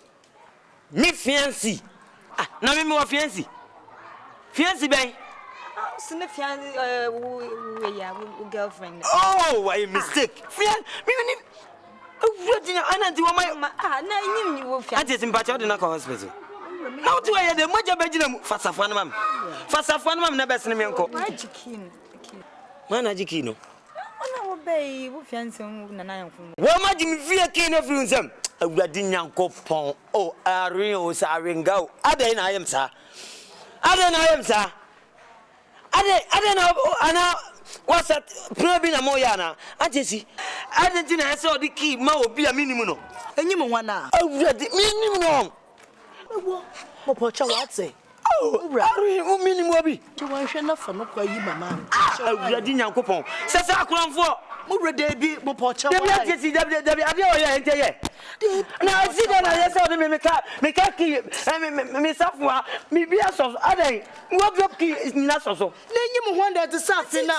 Me fiancé. Na me mo fiancé. Fiancé bem. So na fiancé girlfriend. Oh, why mistake. Fiancé. Me Virginia ananti wo my na nyim ni wo fiancé. Ante simpatia de na ko hospital. Na wo ya de moja bagina mu fasafo na mam. Fasafo na mam na bes ne me nko. Majikino. Mana jikino. Ona wo bei wo fiancé na na yanfo. Wo maji mi fie kino free nsam. Awurade nyankopon o arin o saringa o ade na ayem sa ade na ana wasa probi na moya na ajesi ade na ese odi ki ma obi a minimu no enyim wana awurade minimu no ewo mo pocha wate arin o minimu obi je wan hwe na fa no kwa yi mama awurade nyankopon sese akronfo mo rede bi mo pocha wate debi ajesi debi ade o ye enteye na si da na yesa o me ka ki me safwa me bia so adan wo drop ki na so na nyim Honda de safi na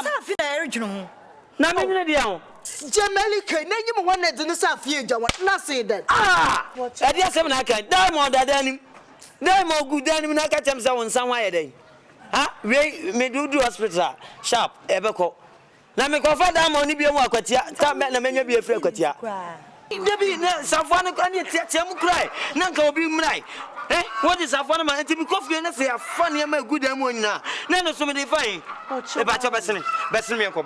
edwunu ho na me nyine dia ho Jamali kai na nyim Honda de safi ejawa na say that e dia sem na kan diamond dadanim diamond good danim na ka chem se won san wa ye den we me do hospital sharp ebeko na me ko fa diamond ni bi mu akwatia ta na menwa bi efri akwatia Debi na safwana ko ani tiatia mu krai na nka obi mrai what is safwana ma enti bi kofi na say afane ma guda mu nyina na no so me dey fine e ba cha besene me enko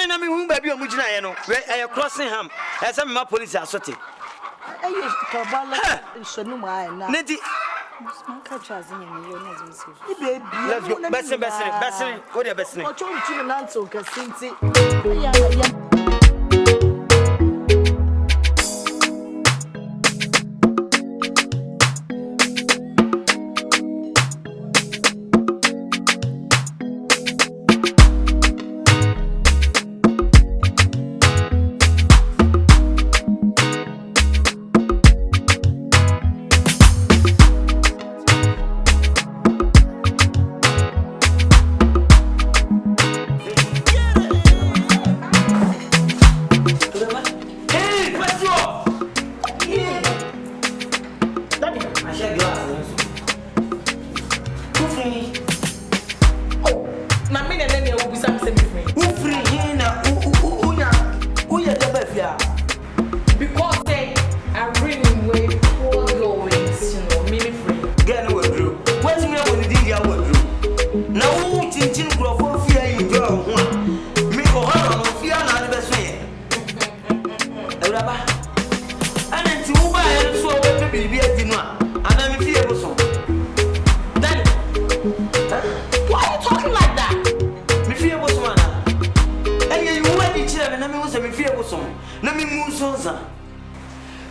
na me hu ba bi o mu gina ye no e crossing ham e say me ma police asote ayi ko bala sonu ma na neti Manka chazi nyemi yo na zimisi. Let's go besene what dey besene o chon tu na nto kasinti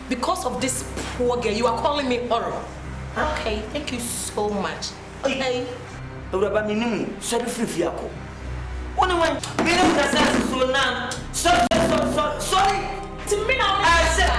Because of this poor girl, you are calling me horror. Okay, thank you so much. Okay. Sorry. To me now. I said.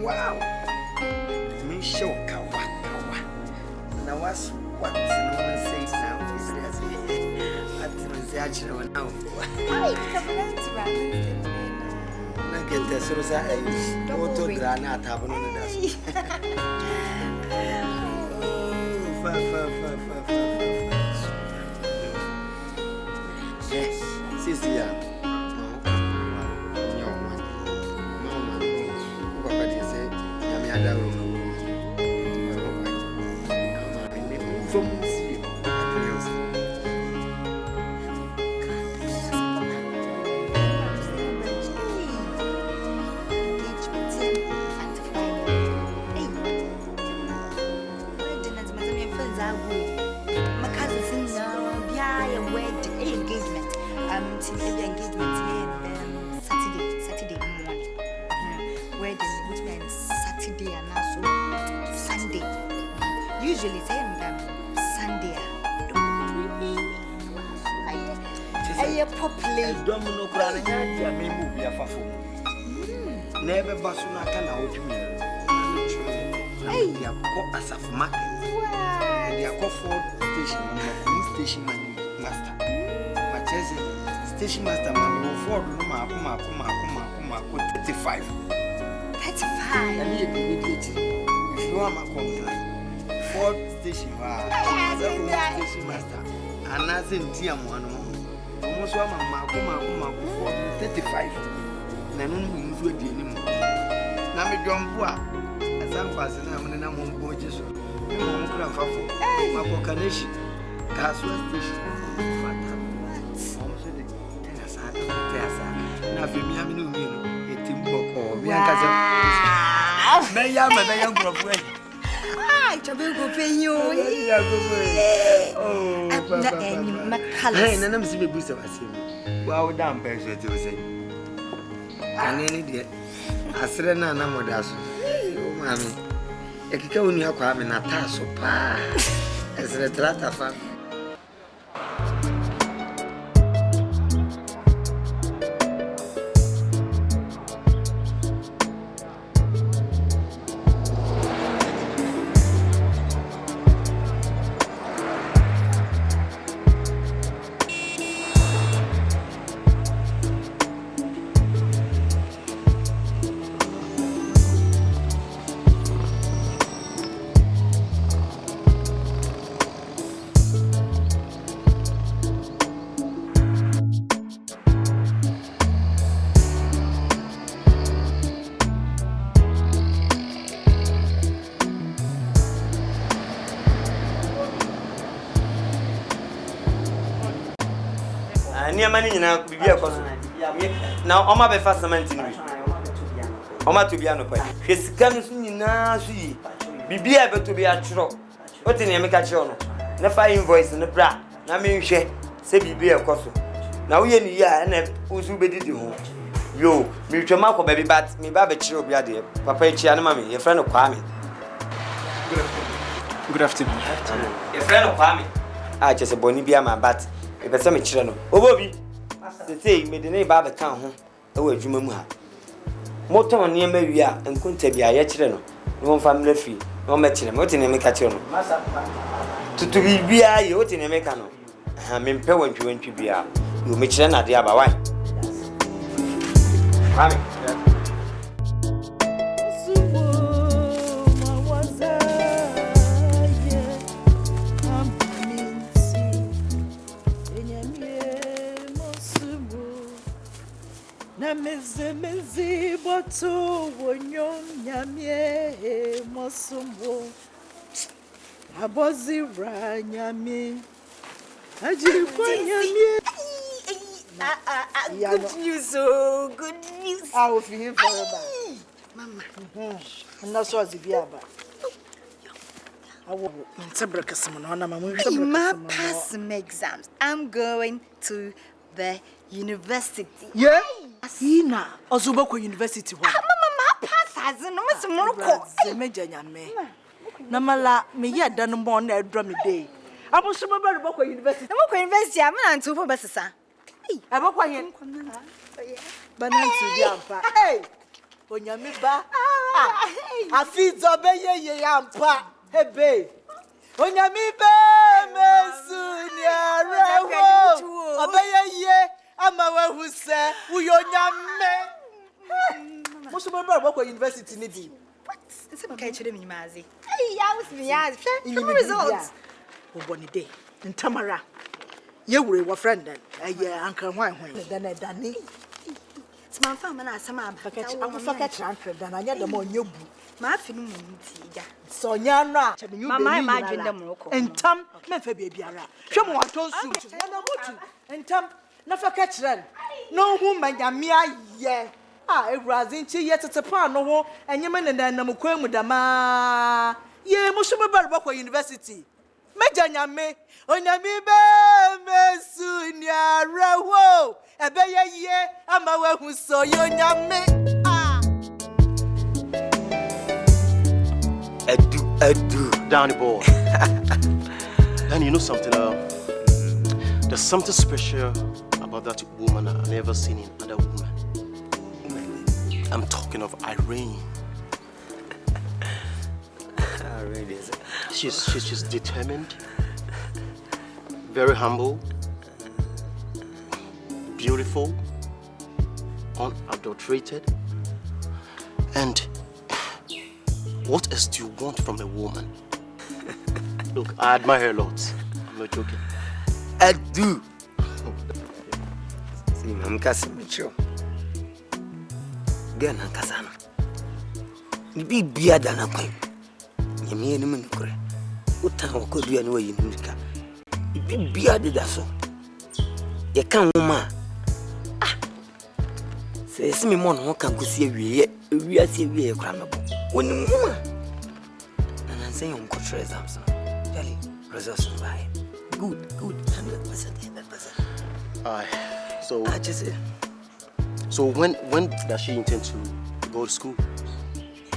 Wow. Me show kawa. Now what's what no one says now is I didn't say actually now. Na get the so say auto grana table no das. Yes, Cecilia. Usually say Sunday. I properly. Domino Crania, me move your fafu. Never basuna can out to me. Hey, you have got as a market. You have got Ford station master. Station master, man, Ford, 35. 35. And if you are my complaint. Ford station station master and nothing TM one almost 35 na no move di ni mo na me dwompo a asan kwase na mo na mo go jesu mo mo kra fafo ma ko kaneshi kaso station fata almost de terasa na femi ami no mi no etimbo ko bi ankaza me ya ngrofo Go pay you. Oh, hey, Nana, Miss Booster was him. Well, damn, person to say. And any day, I said, Nana Modas. Oh, mammy, a kick on your crime in a tasso pa as a trata fan. Near money now, be a cousin. Now, on my fast cement in Oma to be an open. His comes in now, see. Be able to be a truck. What in America, Never invoice in the bra. I mean, she say bibi e koso na wo ye ni ya na uzu bedidi ho yo me twema ko baby but me ba be kire obi ade papa e chia na ma me ye friend Kwame. Good afternoon. Ye friend Kwame just boni bia ma but e be se me kire no obobi say me de ne ba be kan ho e wa adwuma mu ha moton ne ma wi a enkunta bia ye kire no no family free no me kire me wote ne me ka kire no tutu bia ye wote ne me ka no ha me mpe wantwi bia yo me kire na de aba why Kwame Mezi boto wonyom nyamie mosumbo abozi ra nyamie ajiri kwa nyamie Good news, oh, good news. I will feel him forever. Mama. And that's what's the biaba. I will pass my exams. I'm going to the university. Yeah? Ina, Ozubako University. Mama, pass as no Morocco. Namala, me yet done born a drum day. I was some about Boko University. Boko University, I'm not too for Bessa. I walk by him. Banana, hey, when you meet ba, I feel the bay, yampa, hey, bay. When you meet ba, Messunia, obey ye, I'm a who say, we are young men. Most of my Boko University need. What? It's okay to me, Mazi. Hey, I was me, I results. One day, and Tamara. You were a friend then. Uncle Wine, then I done it. It's my family, and some I'm a fucking than I get them on your book. My film, so Yana, Mamma, imagine them, and Tom, Memphis baby. Show me what told you, and Tom, never catch them. No woman, Yamia, yeah. It was in tea yet at a pan, no, and your man and then Namuquem with the ma. Yeah, Musuma Boko University. Majanya me, Onyami be sunya rawo. Ebeye ye, amawe hu so yonyame. Edu. Danny boy. Then you know something, there's something special about that woman I've never seen in other women. I'm talking of Irene. She's determined, very humble, beautiful, unadulterated, and what else do you want from a woman? Look, I admire her a lot. I'm not joking. I do. See, I'm Casimicho. Again, I'm Casano. You be beer than a queen. You mean him in the corner. What time could be anyway in Nika? You be beer did that so. You can't, woman. Say, me one who can go see we are see we are crammable. When woman. And I'm saying, Uncle Trezams. Jelly, results by good, 100%. Aye. So I just said. So when does she intend to go to school?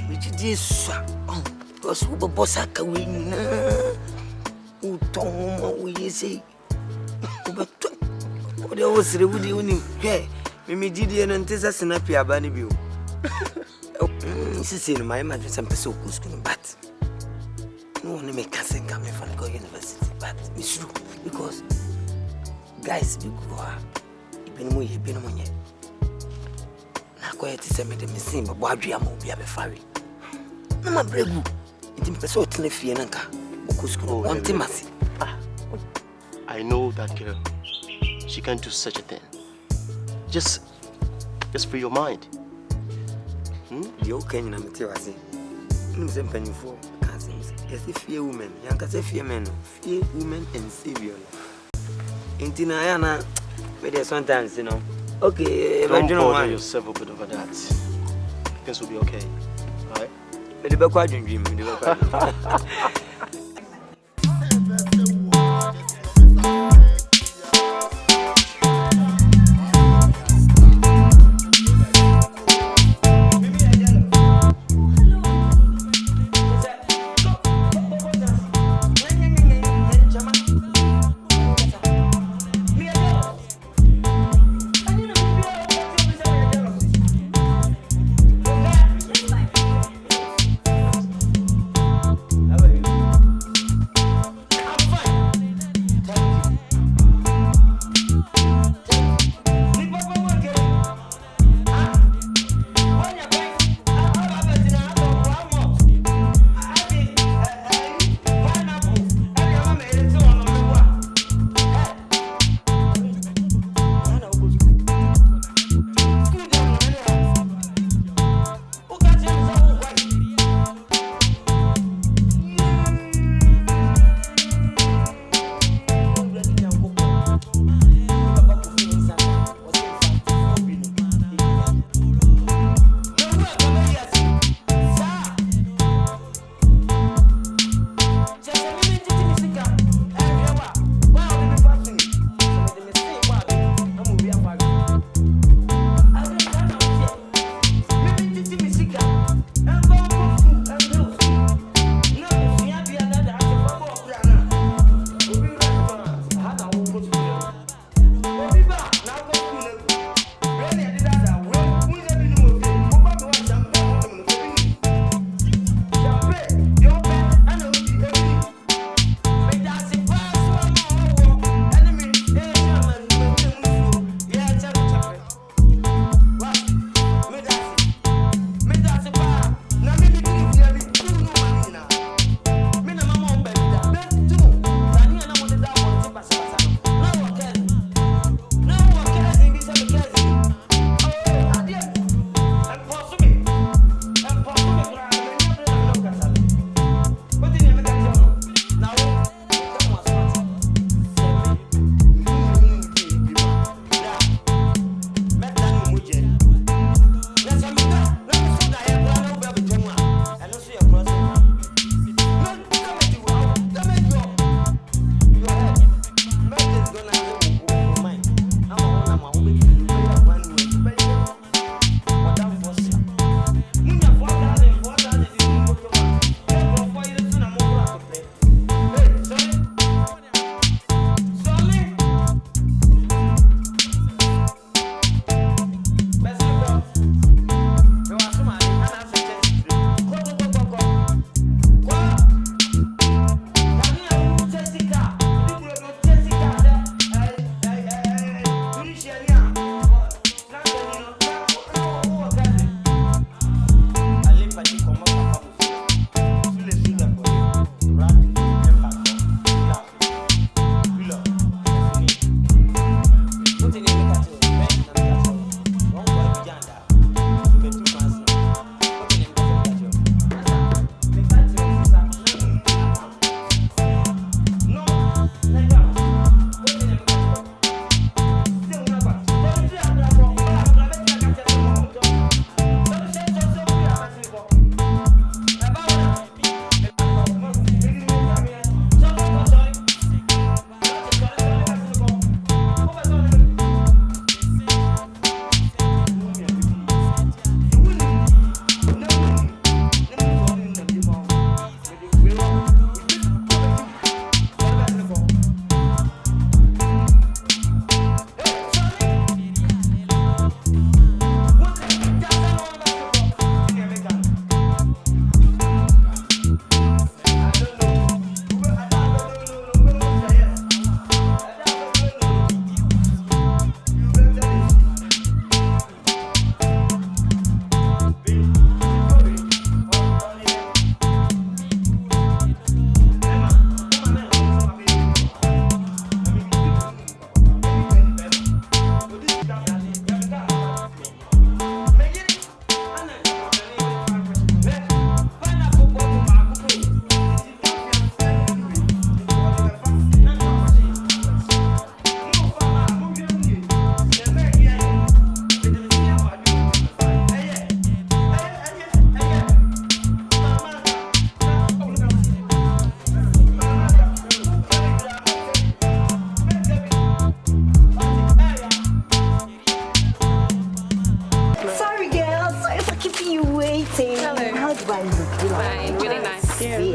Which is oh, because we boss are going. Who told me we say? But what else would you need? Hey, me did you and Tessa Sinapia Banibio? This is in my mind, some person but no one make cousin coming from Go University, but it's true because guys, you go even more, you've been on. Na quiet is a medicine, but why do you have a ferry? No, my bregu. It is so tiny nanka. TWUMASI. I know that girl. She can't do such a thing. Just free your mind. You okay? You know me too. I say, I'm saying penny for. Yes, if fear women, young can say fear men, fear women and savior. Intina Ayana, maybe sometimes you know. Okay, don't bother yourself a bit over that. Things will be okay. Alright? Maybe be quite dream.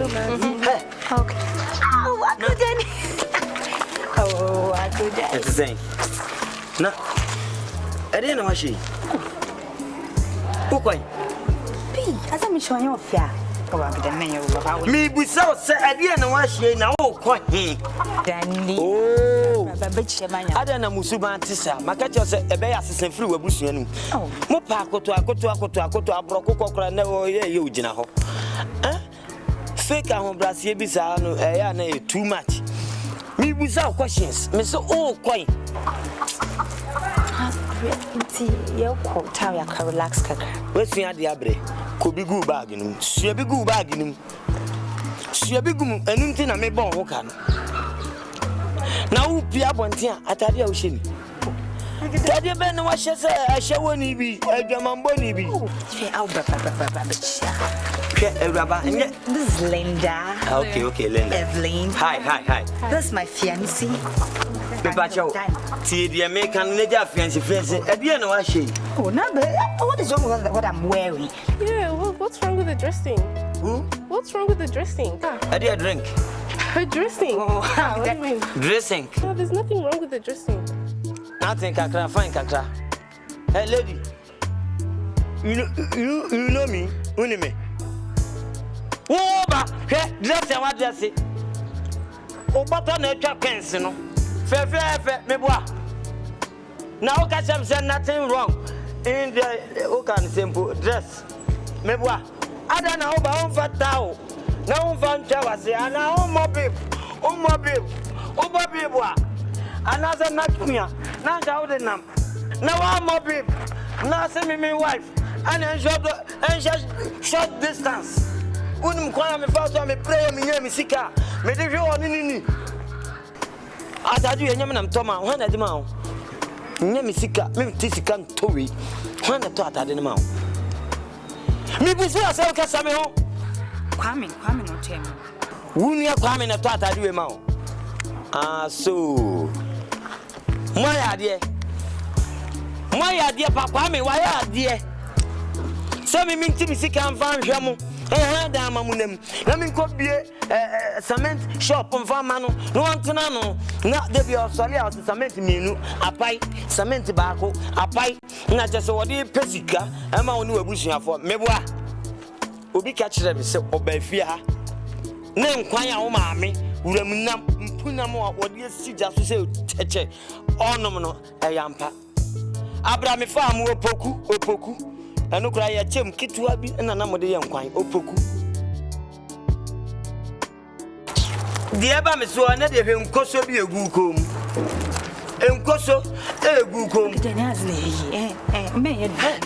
Okay. Oh, I couldn't. Oh, I couldn't. It's the same. No. I didn't know what she. Okay. P, as I'm showing you fair. Oh, I'm the menu. Me, we saw, sir, I didn't know what she now. Quite. Dandy. Oh, I bet you, man. I don't know Musuba Tissa. My cat was a bay assistant through a bush. Oh, Mopaco to a broco, never you, Jinaho. Fake and Brassier Bizarro, too much. Me without questions, Miss Oh, quite. Your coat, how you can relax. Where's the Abre? Could be good bargaining. She be good bargaining. She be good, and anything I may born who can. Now, Pia Bontia at the ocean. Daddy Ben, what she said, I shall want to be a German bonny be. This is Linda. Okay, Linda. Evelyn. Hi. This is my fiancé. See the American Naja fancy friends at the end of what she. Oh, no, but what is wrong with what I'm wearing? Yeah, what's wrong with the dressing? Who? What's wrong with the dressing? I did drink. Her dressing? Oh, what do you mean? Dressing? No, there's nothing wrong with the dressing. Nothing, Kakra, fine, Kakra. Hey, lady. You know me? Unime. Oh, but dress and what dress it? Oh, but on a trap pens, no. Fair, me boy. Now, catch them say nothing wrong in the Okan simple dress. Me boy. I don't know about fat towel. Now, found Chawasi, and now, my babe. Oh, my babe. Another Nakumia. Now, out the name. Now, I'm my babe. Now, send me my wife. And short distance. Wouldn't call me first time, me pray me near me sika. Me do you on in. As I do, I'm Thomas, when I demand. Near me sika, me Tisikan Tory. When I thought I didn't know. Me was there, so Casamio. Kwame, no tell me. Wunia Kwame, I thought I do a mouth. Ah, so. My idea, Papa, me, why idea? So me mean to be sick and farm jamu. Eh, damn, Mamunem. Let me go be a cement shop on Farmano. No one to know. Not there be also out the cement menu, a pipe, cement tobacco, a pipe, not just what the Pesica, and my own bushing for Meboa. Obi catch them, so obey fear. Name Quaya, oh, mammy, Uramuna, Punamo, what you see just to say, Teche, ornament, a yampa. Abraham farm, opoku. I no cry a chem kitwabi and a number of young quine, opoku. The Abam so another him coso be a gookum. Coso, a gookum.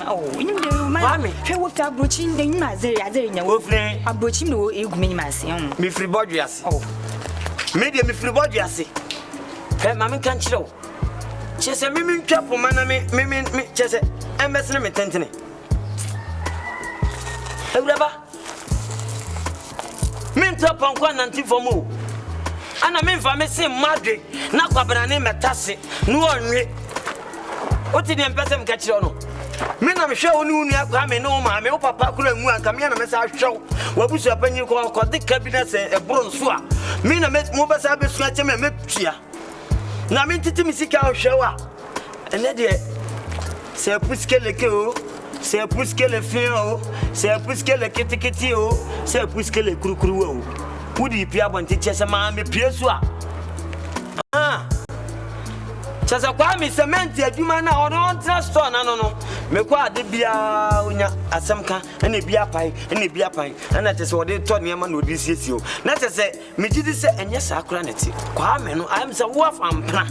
Oh, you know, mammy, she walked up broaching the Mazay, in your friend, a broaching no egg minimas. Me free bodias. Oh, medium me free bodias. Hey, mammy can't show. Chess a mimim trap for maname, me, chess a embassy me tentine. Ebraba. Min top on kwa nanti for mo. Ana min fa me se madre na kwabana ne metase no onwe. Oti dem pese m ka kire no. Me na me hwe oni unu akwa me no ma me papa kura mu anka me na me sa hwew. Wabusu apanyi ko de cabinet e boro so a. Me na me mo besa besu ache me metua. Na me titi mi sika hwewa. Ene de c'est plus que le KOO. C'est plus que le fin, c'est plus que le kétékété, c'est plus que le croucrou. Pour dire puis avant de tirer sa main, mais pieds soient. Ah, ça c'est quoi, mais cement, il y a du mana, on rentre store, non. Mais quoi, des biens, on a à Samka, un bien paille, and that is what they told me, man, would be see. Not to say, me did say, and yes, I couldn't. Quoi, man, I'm so wolf and plan.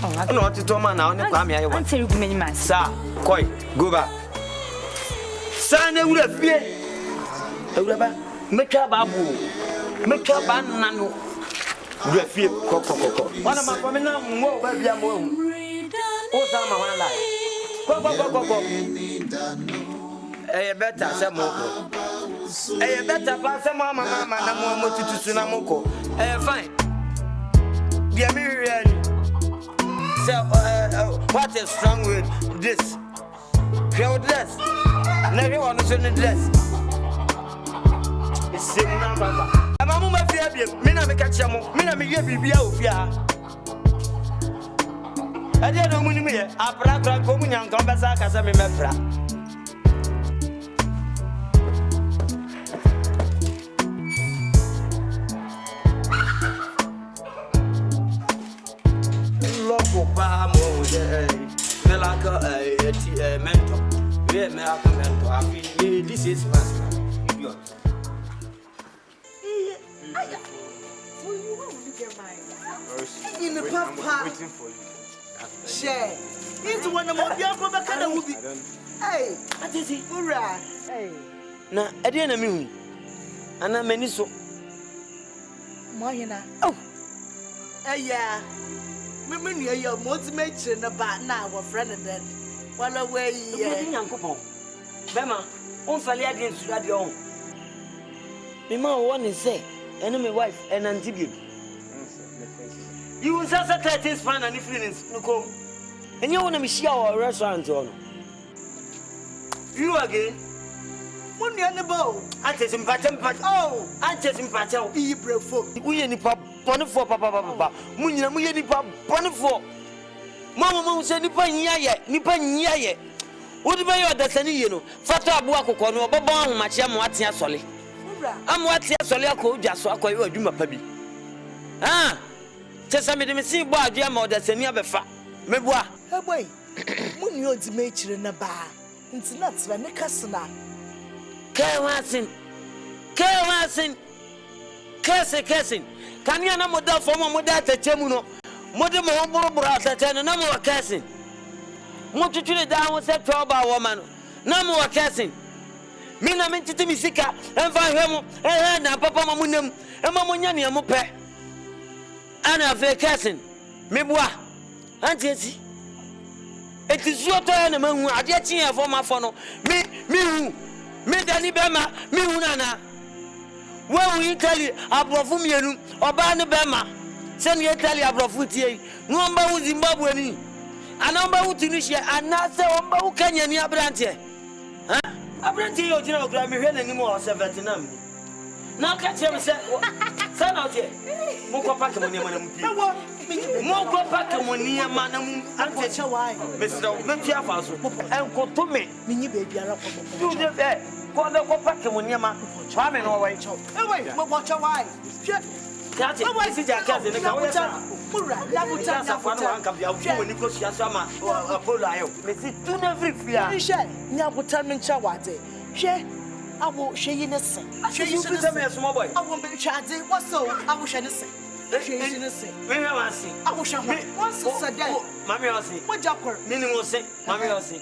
I don't want to tell man now, I want to tell you many months. Sir, quite, go back. Sana ura fie ura metwa babu metwa banano ura fie kokokoko wana mafami na mo ba bia mo o sama wana la kokokoko better say mo better pa say mo mama na mo tututu na moko fine bia me really so what is wrong with this dress na everyone is in the dress. It's same number. I'm Mamu ma fia bi, me na me ka chia mo, me na me ye bibia ofia. Ade no muni me ye, apra apra ko munya nkan besa ka se me mefra. Loco pa mo ye, me like a mentor. Yeah, me like a mentor. I feel this is master. Idiot. In the papa. Waiting for you. Share. Into one of my young brother can be. Hey, what is it? Hurrah. Hey. Na, ade na me hu. Ana mani so. Mohina. Oh. Yeah. Me knew your motivation about now our friend then. Well away. Yeah. Yankopon. Bema, on fali ade nsu ade on. Me ma won is say, ene my wife and antibio. You will say 13 span and feelings no come. And you want to share our restaurant on. You again? Money on the bow. I tell him pattern. Oh, I tell him pattern. Be brave folk. We any pop, bonnet for papa. Munya, we any pop, bonnet for. Mamma said, Nipan yaye. What about your destiny? You know, Fata Buako, Baba, Macham, what's your solly? I'm what's your soliaco, just so I call you a Juma Pabi. Ah, just I made me see about your mother, send you a fat. Mebois. Away. Moon your dimension in a bar. It's not when the customer. Cursing. Can you know more from a mother at Chemuno? Mother Mobra, and no more cursing. What to do down was a trouble woman. No more cursing. Mina meant to me sicker and find him and Papa Mamunum and Mamunyani Mope. And a fair cursing. Mebois. Auntie, it is your turn among who are getting a former funnel. Me, Danny Bema, me, Unana. When we tell you, Abrofumianum, or Barney Bema, send you tell you Abrofuti, number who Zimbabwe, a number who Tunisia, and not so who can you near Brantie. Huh? I bring to you, General Grammy, anymore, 7 now catch him, son out here. Moko pack money, Moko pack money, madam, and catch a wine. Mr. Mentiafas, and go to me. Mini baby, I do the bed. Go the pack money, man. Charming away. Away, watch a wine. Catch it. Why is it your cousin? I will tell I will share you innocent. You small boy. I won't be charged. What's so? I wish I innocent. Maybe I see. I wish I had once a day. Mammy, I see. What jumper? Minimum say, Mammy, I see.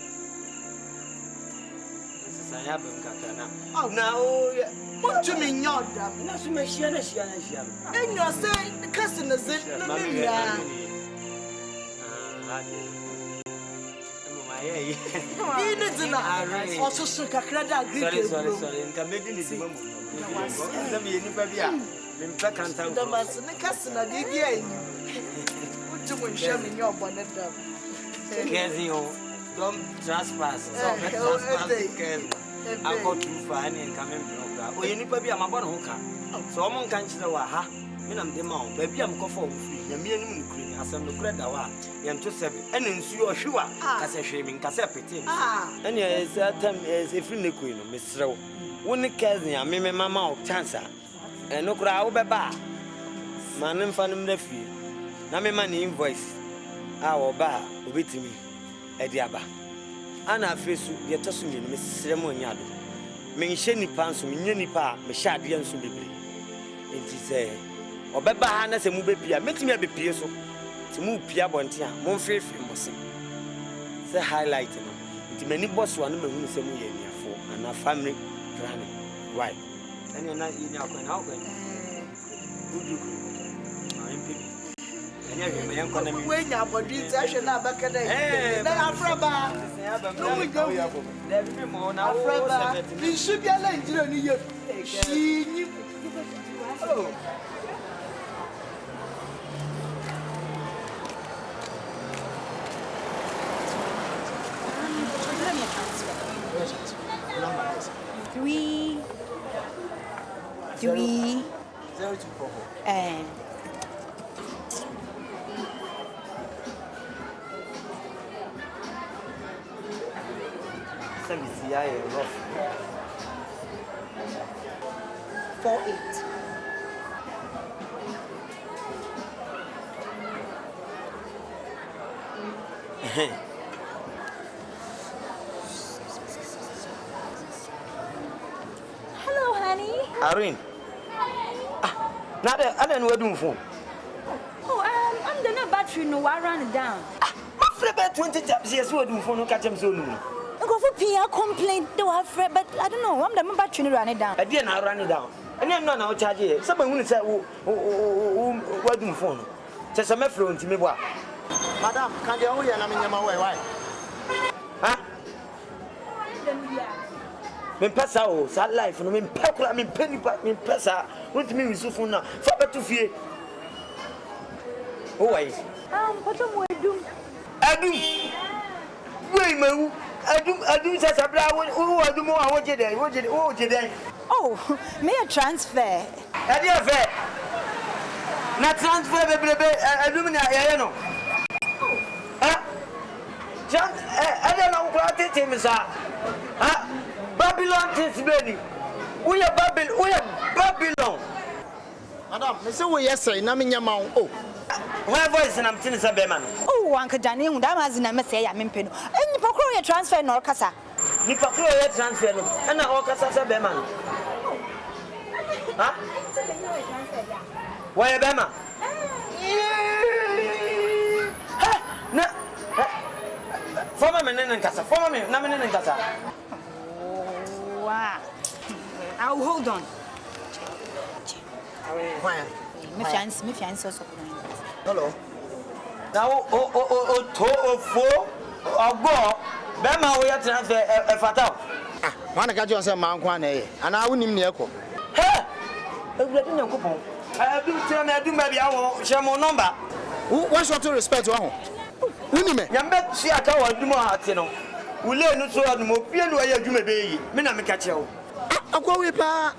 This is I have him. Oh, now, what do you mean, you're done? That's my share. And you're saying the customers in also so kakra agree. Sorry. Nka medi ni dima mu. Na me ni pa bia. Me mpa kanta. Da mas ne kasna de dia yi. Utu mo hwa me nyo obone dam. Kezi ho. Don't trespass. So me trespass kezi. I got too far and come in block. O ye ni pa bia ma bono ho ka. So o mo nka nchire wa ha. Me na me ma o. Ba bia me kofa o free. Na me anim ni kuri. Asem no kura da wa. Yento 7 ene nsu o hwewa kase hwe min kase pete ene esa tam efri ne koi no mesrew woni cousin ya me mama o chance eno kura wo beba manem fanem na fie na me ma ni invoice a wo ba obetimi edi aba ana afesu ye toso ni mesre mo nya do me nhye nipa nso me nya nipa me hya ade nso bebre enti se obeba ha na se mu bepia metimi abepie so mu pia bonte a mo mfefe mo se say highlight no nti mani boss wa no mahunu se mu ye niafo ana family planning why ene na yini akwa na akwa budu I'm baby enya hwe me yanko na mi we nya abodi ti ahwe na abaka da na afraba no we go na bi mo na afraba bi su bia la njira ni ye shi oh Three. 0244. Service ya rough. 48. Hello, honey. Irene. Now I don't know what doing phone. Oh, I'm the battery. No, I ran it down. My friend, 20 times yes, what doing phone? No catch him so no. Go for Pia complaint. They were afraid, but I don't know. I'm the battery. Run it down. I didn't run it down. And I'm not now charging. Someone will say, what doing phone? Just a friend to me. What? Madam, can you only and why? Huh? Me pesa o sa life no me pekula me penny pa me pesa want me yusufu na fa betu fie o wai Poto mo edum wei mawu adum sa sabra wo adum o awoje den wo je den oh me a transfer e dey fair na transfer bebrebe adum na yeye no ah jan e dey na wo tete me sa ah Babylon is ready. We are Babylon. Madam, me say we yesterday na me nyama oh. Why voice na mtini sa be man? Oh, Uncle Danny, hu da mazina me say ya mempeno. Enyi pakro ye transfer na okasa. Ni pakro ye transfer no. Na okasa sa be man. Ha? Why be man? Ha? Na Former me nenen kasa. Former me na me nenen kasa. Wow. I'll hold on. Why? Me fiance also. Hello. Now fo ogbo be ma wo ya transfer e fatal. Ah, man ka jo say man kwa na e. Ana wonim ne ekọ. He! Ewurade Nyankopon. Adu tira na adu ma bia wo hye mo number. What show to respect wo ho? Wonim me. Nyambe si aka wo adu mo ate no. Ule nu so adu mo pie nu aye adwuma be yi. Me na me ka che wo. Akwa we pa.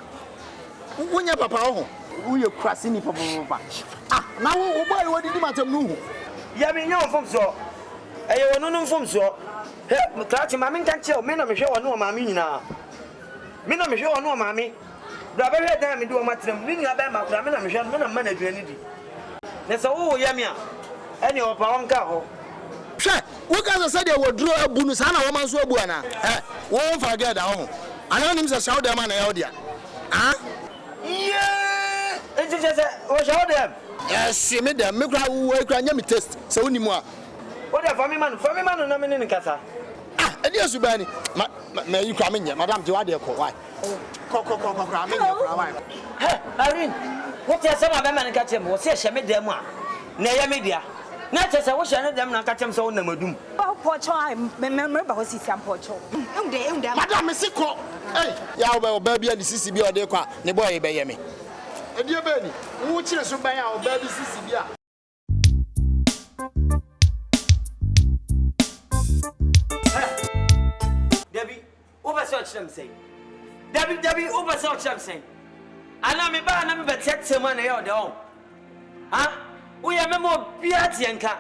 Wonya papa wo ho. Wo ye krasi ni papa. Ah, na wo boy wo didi matam nu hu. Ya me nya fom so. Eye wo no fom so. He, klati ma me kan che wo me na me hwe wo no ma me nyina. Me na me hwe wo no ma me. Bra be hwe dan me do ma trem. Ni nya be ma kura me na me hwe me na ma na aduani di. Ne so wo ya me a. Ene o pa won ka ho. Hwe, wo ka say dey wo dro abu nu sa na wo man so abu ana. Wo fa get da ho. Ana nim say shaw dem na ya odia. Ah? Yeah! Enti say wo shaw dem. Yes, me dem me kura wo kura nya me test. So woni mu a. Wo dey family man na me ne kasa. Ah, edi asubani. Ma yi kura me nya. Madam je wa dey ko why? Ko kura me nya kura why? Hey, Irene. What you say about man ka chem? Wo say hye me dem a. Na ya media. Na chese wo hye ne dem na ka chem so na madum. Pocho me ba ho sisi am pocho. Unde. Madam me si ko. Hey, ya wo ba bia ni sisi bia o dey kwa ne boy be ye me. Edi e be ni. Wo kire so ban a o ba bi sisi bia. Debbie, over search them say. Debbie, over search them say. Ana me ba na me betek man e o de on. Ha? Wo ya me mo bia tienka.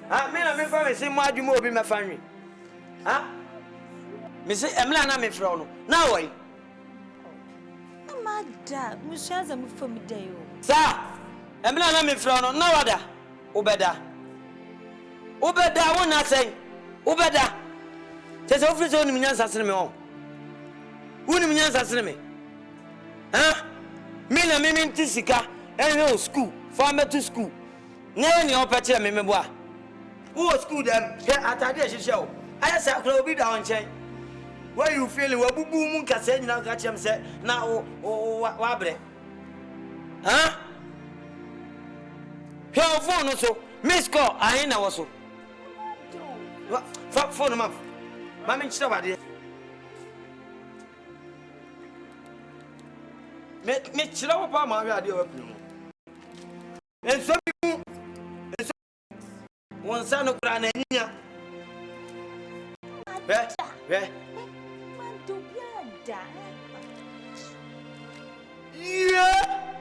Ha, me na me fa me say mo adwuma obi me fa nwi. Ha? Me say emla na me fra no. Na woi. Amada, mushaza mu fam dey o. Sa, emla na me fra no. Na wada. Obeda wona say. Obeda. Tese ofri so nim nyansa sene me on. Wonim nyansa sene me. Ha? Me na me ntisika. Enwe school. For me to school. Na ni opete me meboa. Who school them? He atade hihye o. Aya sa kra obi da on chen. Where you feeling? We bubu mu nkase nyina ka chem se na wa bre. Ha? He o phone so. Miss call ahin na wo so. Phone ma. Mama nchira wade. Me chira wo pa ma wi ade o pinu. Enso bi mu. Enso won sa no kra na nya. Be. Manto biada. Yeah.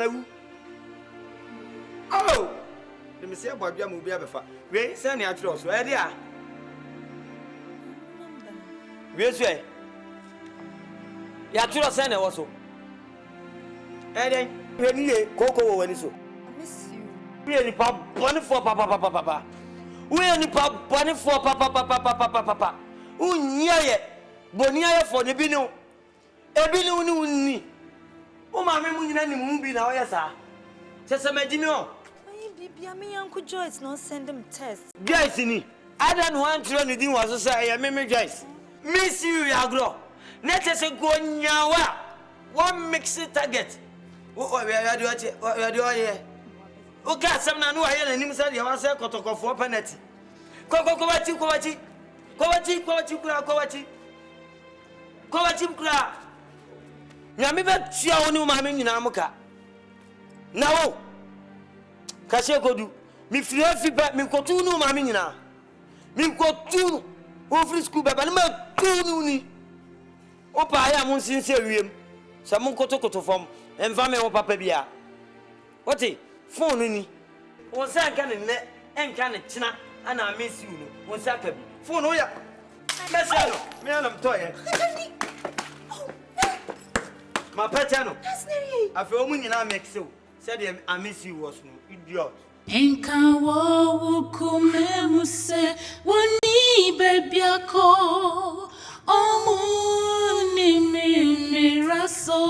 mawu. Oh! Let me say about your movie. We send your trust. Where they are? Where's where? Your trust send also. And then, when you Coco, when so. I miss you. We are the papa, bunny for papa. We are the papa, bunny for papa. Who near Bonia for the Bino. Ebino ni. Oh, my memory and the movie now, yes, sir. Just imagine. Me Uncle Joyce not send them tests. Joyce ni. I don't want to run with you as I am Joyce. Miss you, Agro. Let us go nyawa. One mix it target. What we are doing? What we are doing here? Okay, some now know I hear him say you want to kotoko for penalty. Kowachi kura. Nyame be tia woni ma me nyina muka. Nawo. Kashe kodu. Mi firi afipa mi kotu no ma me nyina. Mi kotu o free school baba na ma tu ni. O pa ya mun sinse wiem. Sa mun kotokoto fom. Enfa me wo papa bia. Oti phone ni. Won sa nka ne ne enka ne kina ana miss you no. Won sa ka bi. Phone o ya. Mesano. Me anam toye. My petano. I feel when you now make so. Said I miss you was no idiot. Enka wo kume muse woni bebiako omuni miraso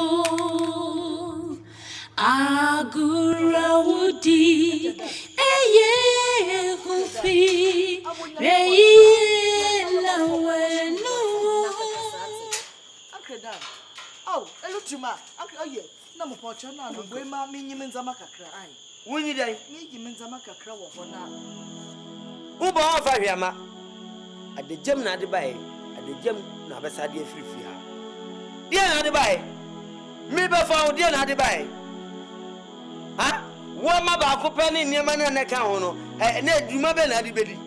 agura wudi eye hufi reye lawenu. Oh, hello, Tuma. Oh, yeah. No more portion. No, boy, ma, me, you mean Zamaka cry. When you die, you mean Zamaka cry for now. Who bought 5 yama? At the gym, not the buy. At the gym, never said you free. Dear, not the buy. Maybe found dear, not the buy. Huh? One mother penny near man and account, and then you mother not the baby.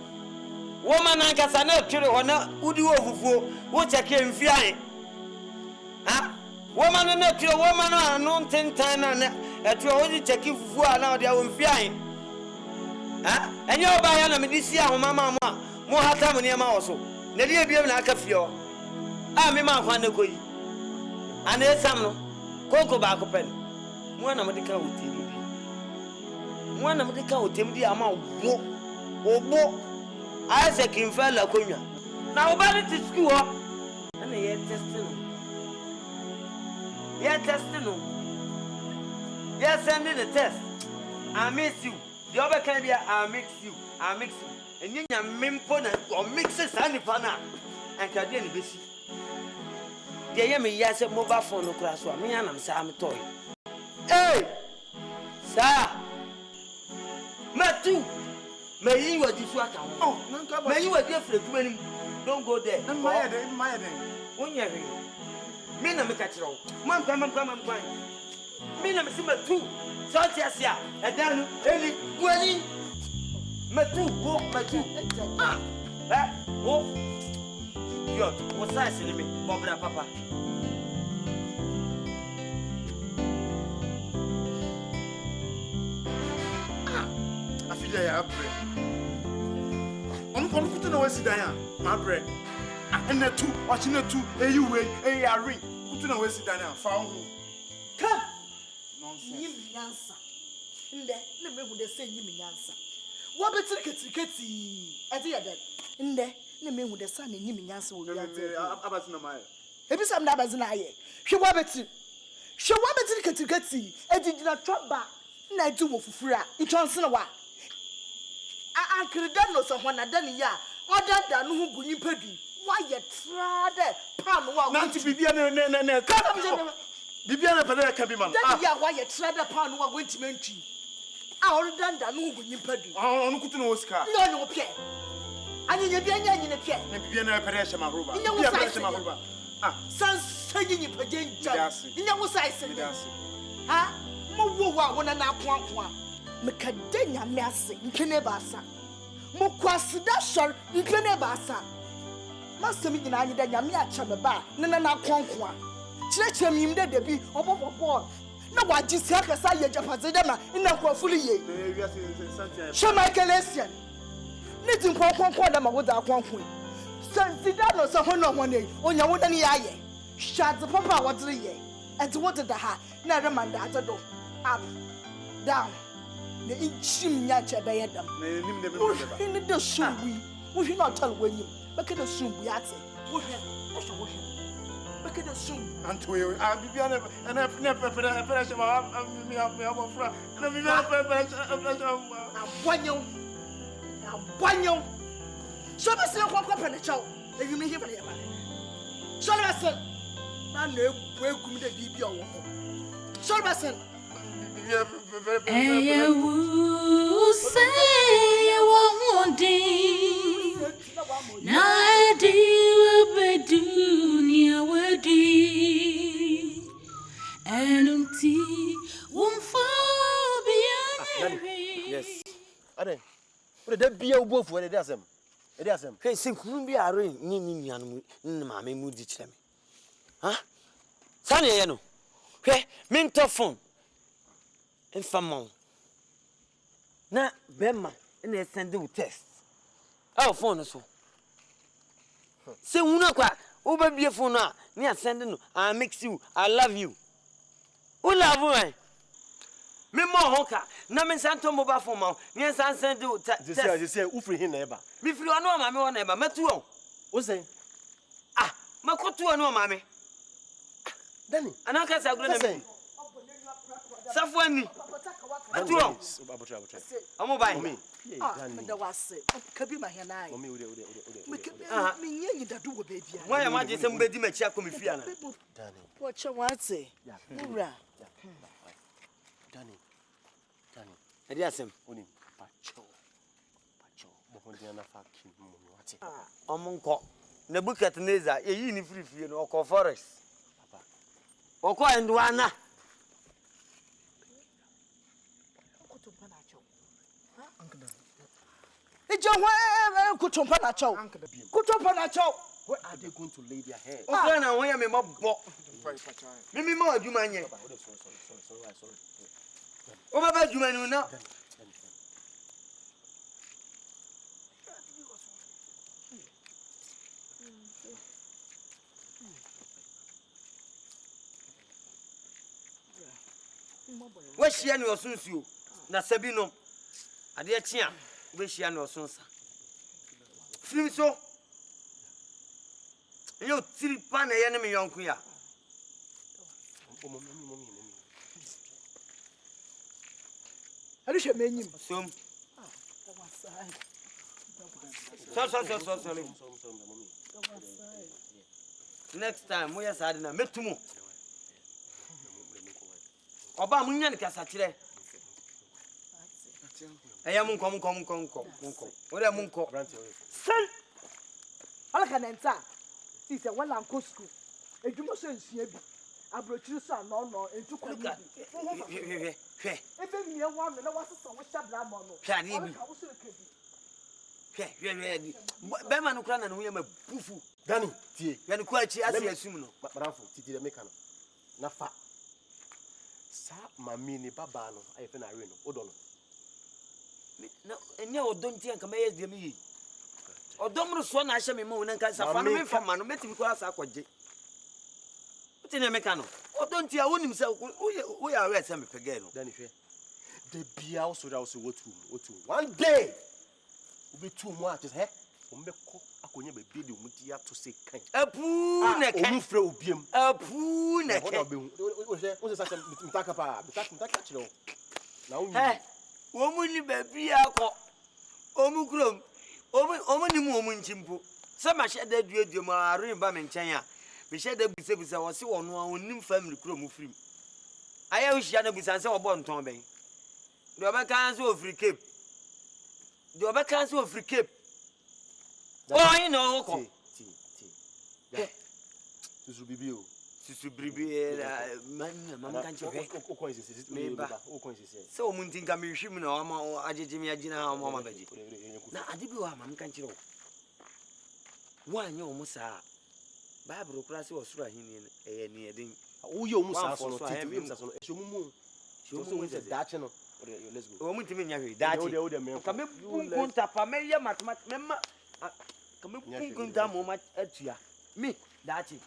Woman, I can say no, children, would you overflow? What I came fearing? Huh? Woman not your woman are non 10 times at your only checking for now they are fearing. And you're buying a medicine, Mamma, more time near my also. Nedia be like a few. I'm a man for the good. And there's some cocoa back open. One of the cow TV. One of the cow TV amount bo. Isaac in Fella Cunya. Now about it to school and they are testing. You're testing them. You're sending a test. I miss you. The other can be I mix you. And you are mimpona or mixes and pana. And Cadena Bissy. They hear me, yes, a mobile phone class for me and I'm Sam toy. Hey, sir. Matu. May you were this work. Oh, may you were different when don't go there. My when you're here. Mina me catch roll. Man, come. Mina me see my two. Such as ya. And then, Ellie, Welly. My two, walk my two. Walk. Yacht, what's I saying to me, Bobra Papa? I feel like I have bread. I'm going to put in a West Diana, my bread. And the two, watching the two, you way, a ring. Put in a West Diana, found who? Come! Nonsense. In there, never would they say you answer. What better Kitty? I did that. In there, never would the son and you answer. If it's some numbers in I, she wabbit. She wabbit Kitty, and did not drop back. I do for free. It turns in a while. I could have done someone I done ya. Or that who go you pedi. Why you tried Palm? Not to be Bibiana Padre can be man. Why you tried upon what went to mention. I already done that who go you pedi. Oh, no, couldn't Oscar. No, Pierre. I need a piano in a Pierre. And Bibiana Padre Maruba. You know what I Sans saying you pay jazz. You know what I said? Ah, Mowa, one and a point. Macadania Mercy, Kenebasa. Moquasida short, Kenebasa. Master me in Ida Yamia Chababa, Nana Quanqua. Church him that they be above a board. na wagisi akasa ye japaze dama ina kwa fuli ye shema kelesian ni tin kon dama wo da kon sensida no se hono hone onya wo dani yaye shat papa wadire ye enti wo da ha na remanda atedo up down na inchim nya che be yedam na nim de be ni de sumbu wo hwi na tal wanyim be ke de sumbu ate wo hwe wo hwe be ke de sumbu anto yo a bibia na pepere she ma mi abofra na mi pepere abwanyo so be se kwa pele chaw e yumi hi fele ya ba so be se na na egum de bibia wo ho so be se say one day na di we dunia wedi enunti yes ade what the bia ubofu e dey asem hey sinkun bi are ni nuanu ni ma me mu di kire me ha sane ye no hwe minto phone infamon na bema na send you text phone so se wuna kwa o ba bie phone a na send no I mix you I love you o love me mo hoka na me santo mobile phone ma ni san send you text you say ufri hin na eba me firi ono ma me wona eba matu o say makotu ono ma me Dani anaka sa gure na me Safwani. Atuo. Amo bai. Me da wase. Kabi ma hia nai. Mommy ode. Me nyenyi da do wo baby. Why am I just mbedi machi akomi fia na? Dani. Poche wate. Ura. Dani. Edi asem. Oni pacho. Mo hondi na fa kin mo wate. Omonko. Nebuchadnezzar eyi ni free fie no okọ forest. Papa. Okọ endwana. Kutumpa na chow. Where are they going to lay their head? Okay, na won ya me mabo. Mimi ma aduma nye. Sorry. O baba aduma ni na. Wa shia ni osunsuo na sabino. Ade achia we shia ni osunsa. Film so. Yo tiri pa na ye ne me yonku ya. Mommy. Adu she menyim. Som. Sorry. Next time we yasa na metumu. Oba munya ne kasa kire. Eya munko. Ore munko. Sen. Ala kanenta. Si se wala nko school. Edwuma so nsia bi. Abrochiri so no entu kwa bi. Hwe. Ebe mie wa no na wasesa wo shabra mo no. Hwe ade bi. Hwe. Be ma no kra na no ye mabufu. Dani, tie. Ya no kwa chi ase asum no. Bravo, titi de meka no. Na fa. Sa mami ni baba no, ayefe na re no. Odo no. Na enye odon tie nka meye de mi yi. Odom ru so na ahye me mo na nka sa fa no me fa ma no metimi ko asa akwaje. Uti na meka no. Odon tie wonim se wo ya we se me pege no. Dani hwe. De bia wo so da wo so wotu. One day. Ubi tu mo at he. Ombeko akonye be bi de omuti ya to se kan. Apu na kan. Omufre obiem. Apu na kan. O se sa mtaka pa. Mtaka chiro. Na wo Hey. Womu ni baby akọ. Omu krom. Omu ni mu omu nchimpo. Se ma hye da duadu ma arin ba me nchen a. Me hye da busebusa wo se wono a onim family krom frim. Aya wo hia na busan se wo bo nton ben. De obeka so ofri cape. Oh, you know, Ti. Susu bibi mama kan che he. O ko insist. O ko insist. Se o muntinka me hwim na o ma ajeje me agina o ma baji. Na ade bi wa mama kan che ro. Wa anya o musa. Bible kura se osura hini e ni edin. Who you almost asked for TV? Let's go. Woman to me, that's come me, that's it.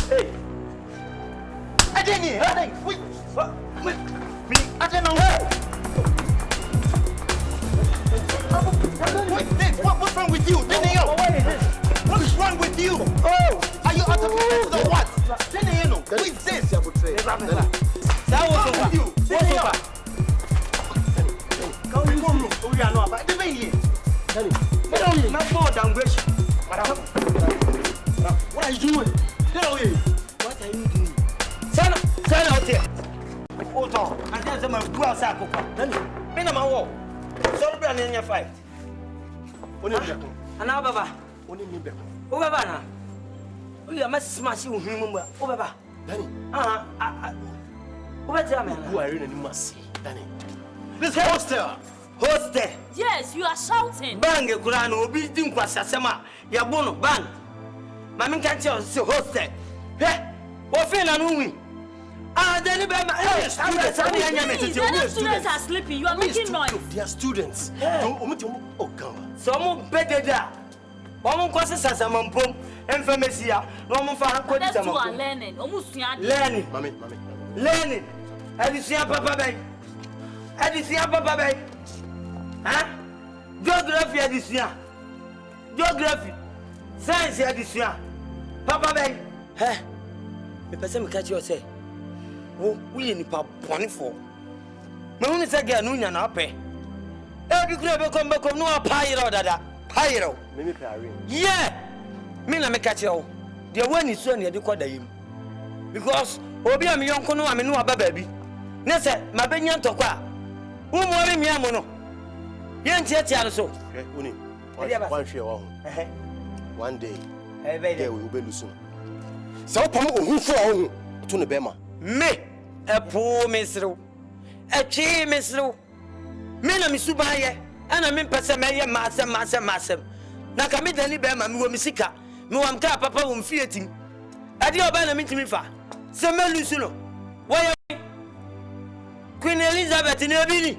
Hey! I didn't wait! I didn't know. What's wrong with you? What is wrong with you? Oh! Are you out of your head or what? Who is this? That was over. You. What's over? Come we are not about the main here. Not more than wish. What are you doing? Get away! What are you doing? Stand out here! Hold on. And then someone go outside. Me na my wall. So be an your fight. Only me. And now baba. Only me. O baba na. O ya mas smash you him mo. O baba. Danny. O better me. Who are you in mercy? Danny. This hostel. Hostel. Yes, you are shouting. Bang e kura no obi din kwasasema. Ya bono bang. Mami can't tell you hostel. Hey, what feel I know we? Then the students are sleeping. You are making noise. They are students. Oh God. Some better that. One causes as a mumpum, infamousia. No one found what you are learning. Learning. Mommy. Learning. Addition, Papa Bay. Addition, Papa Bay. Huh? Geography addition. Geography. Science addition. Papa Bay. Hey, the person catch you say, oh, we need pop one for. My only second, no, you're not pay. Every club come back on no pyro that. Pyro. Maybe Paris. Yeah. Me na me catch you. The one is so near the quarter him. Because Obi am young kono am no aba baby. Ne se ma benya ntokwa. Wo mo re mi amono. Ye ntia so. Uni. One share one day. There we will be losing. So, Pamo, who for to the Bema? Me, a poor misro, a chi misro. Men are Misubaye, and I'm in Passamaya, Massa. Nakamita Libema, Mumisika, no am car, Papa, feating. Adio Bana Mitimifa, Samuel Luciano. Why Queen Elizabeth in Ebini?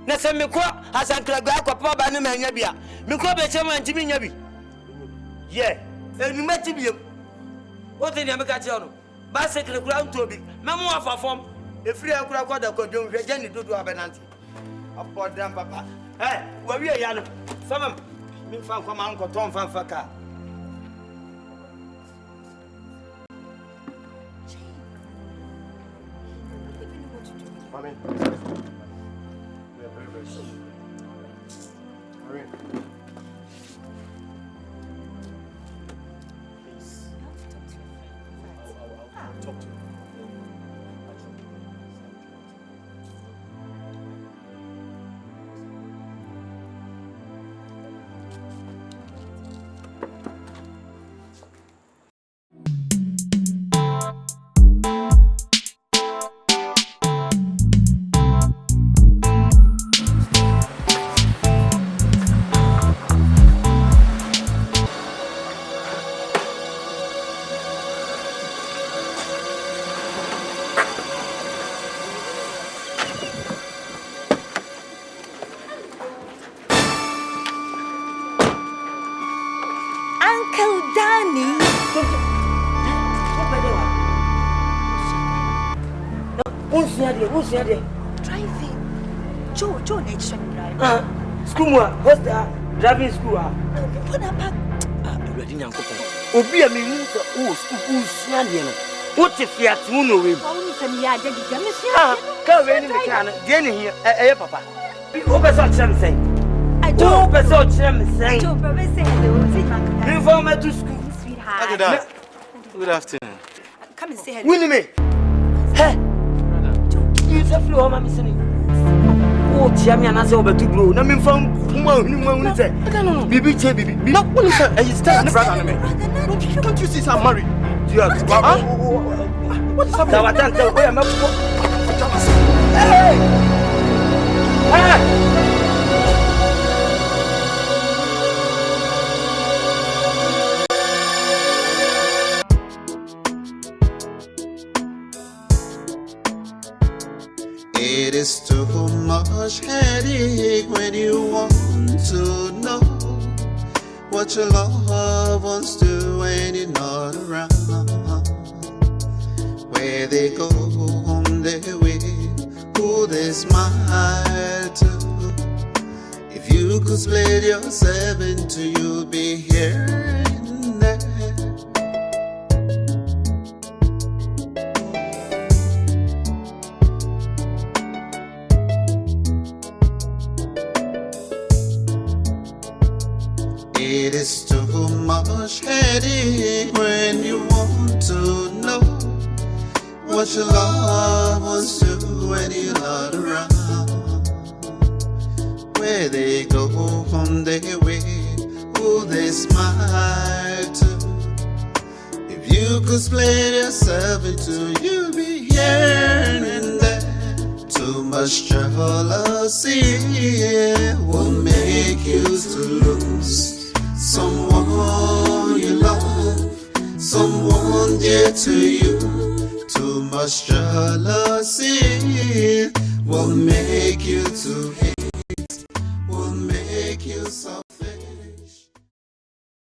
Nasamiko, as Uncle Papa Banamania, Mikoba Chama and Jimmy Yabi. Yeah, and you met him. What in Yamakajono? Basically, ground to be. Mamma for form. A free aqua that could do Regeni to Abenanti. Of course, damn papa. Hey, where we are, Yan? Some of them found from Uncle Tom Fanfaka. Mommy. We are very sorry. Hurry. Talk to you. Who's here? Driving. Joe, next time drive. School, what's that? Driving school. What about? Already, Uncle. Obi, I mean, who's here? What if you are to know him? Come in the can, Jenny here, Papa. Who was such something? I don't know such something. Inform to school, sweetheart. Good afternoon. Come and say hello. Winnie me. Hey. You say flow, mama listening. Oh, Tiami and I say over to blow. Na me found woman say. No. Bibi che bibi. No, what is that? You stand brother me. Don't you see I'm married? You are. What is happening? Hey! Hey! It is too much headache when you want to know what your loved ones do when you're not around. Where they go on their way, who they smile to. If you could split yourself into, you'll be here and there. It is too much headache when you want to know what your loved ones do when you're not around. Where they go on their way, who they smile to. If you could split yourself into, you'd be here and there. Too much jealousy will make you to lose someone you love, someone dear to you. Too much jealousy will make you to hate.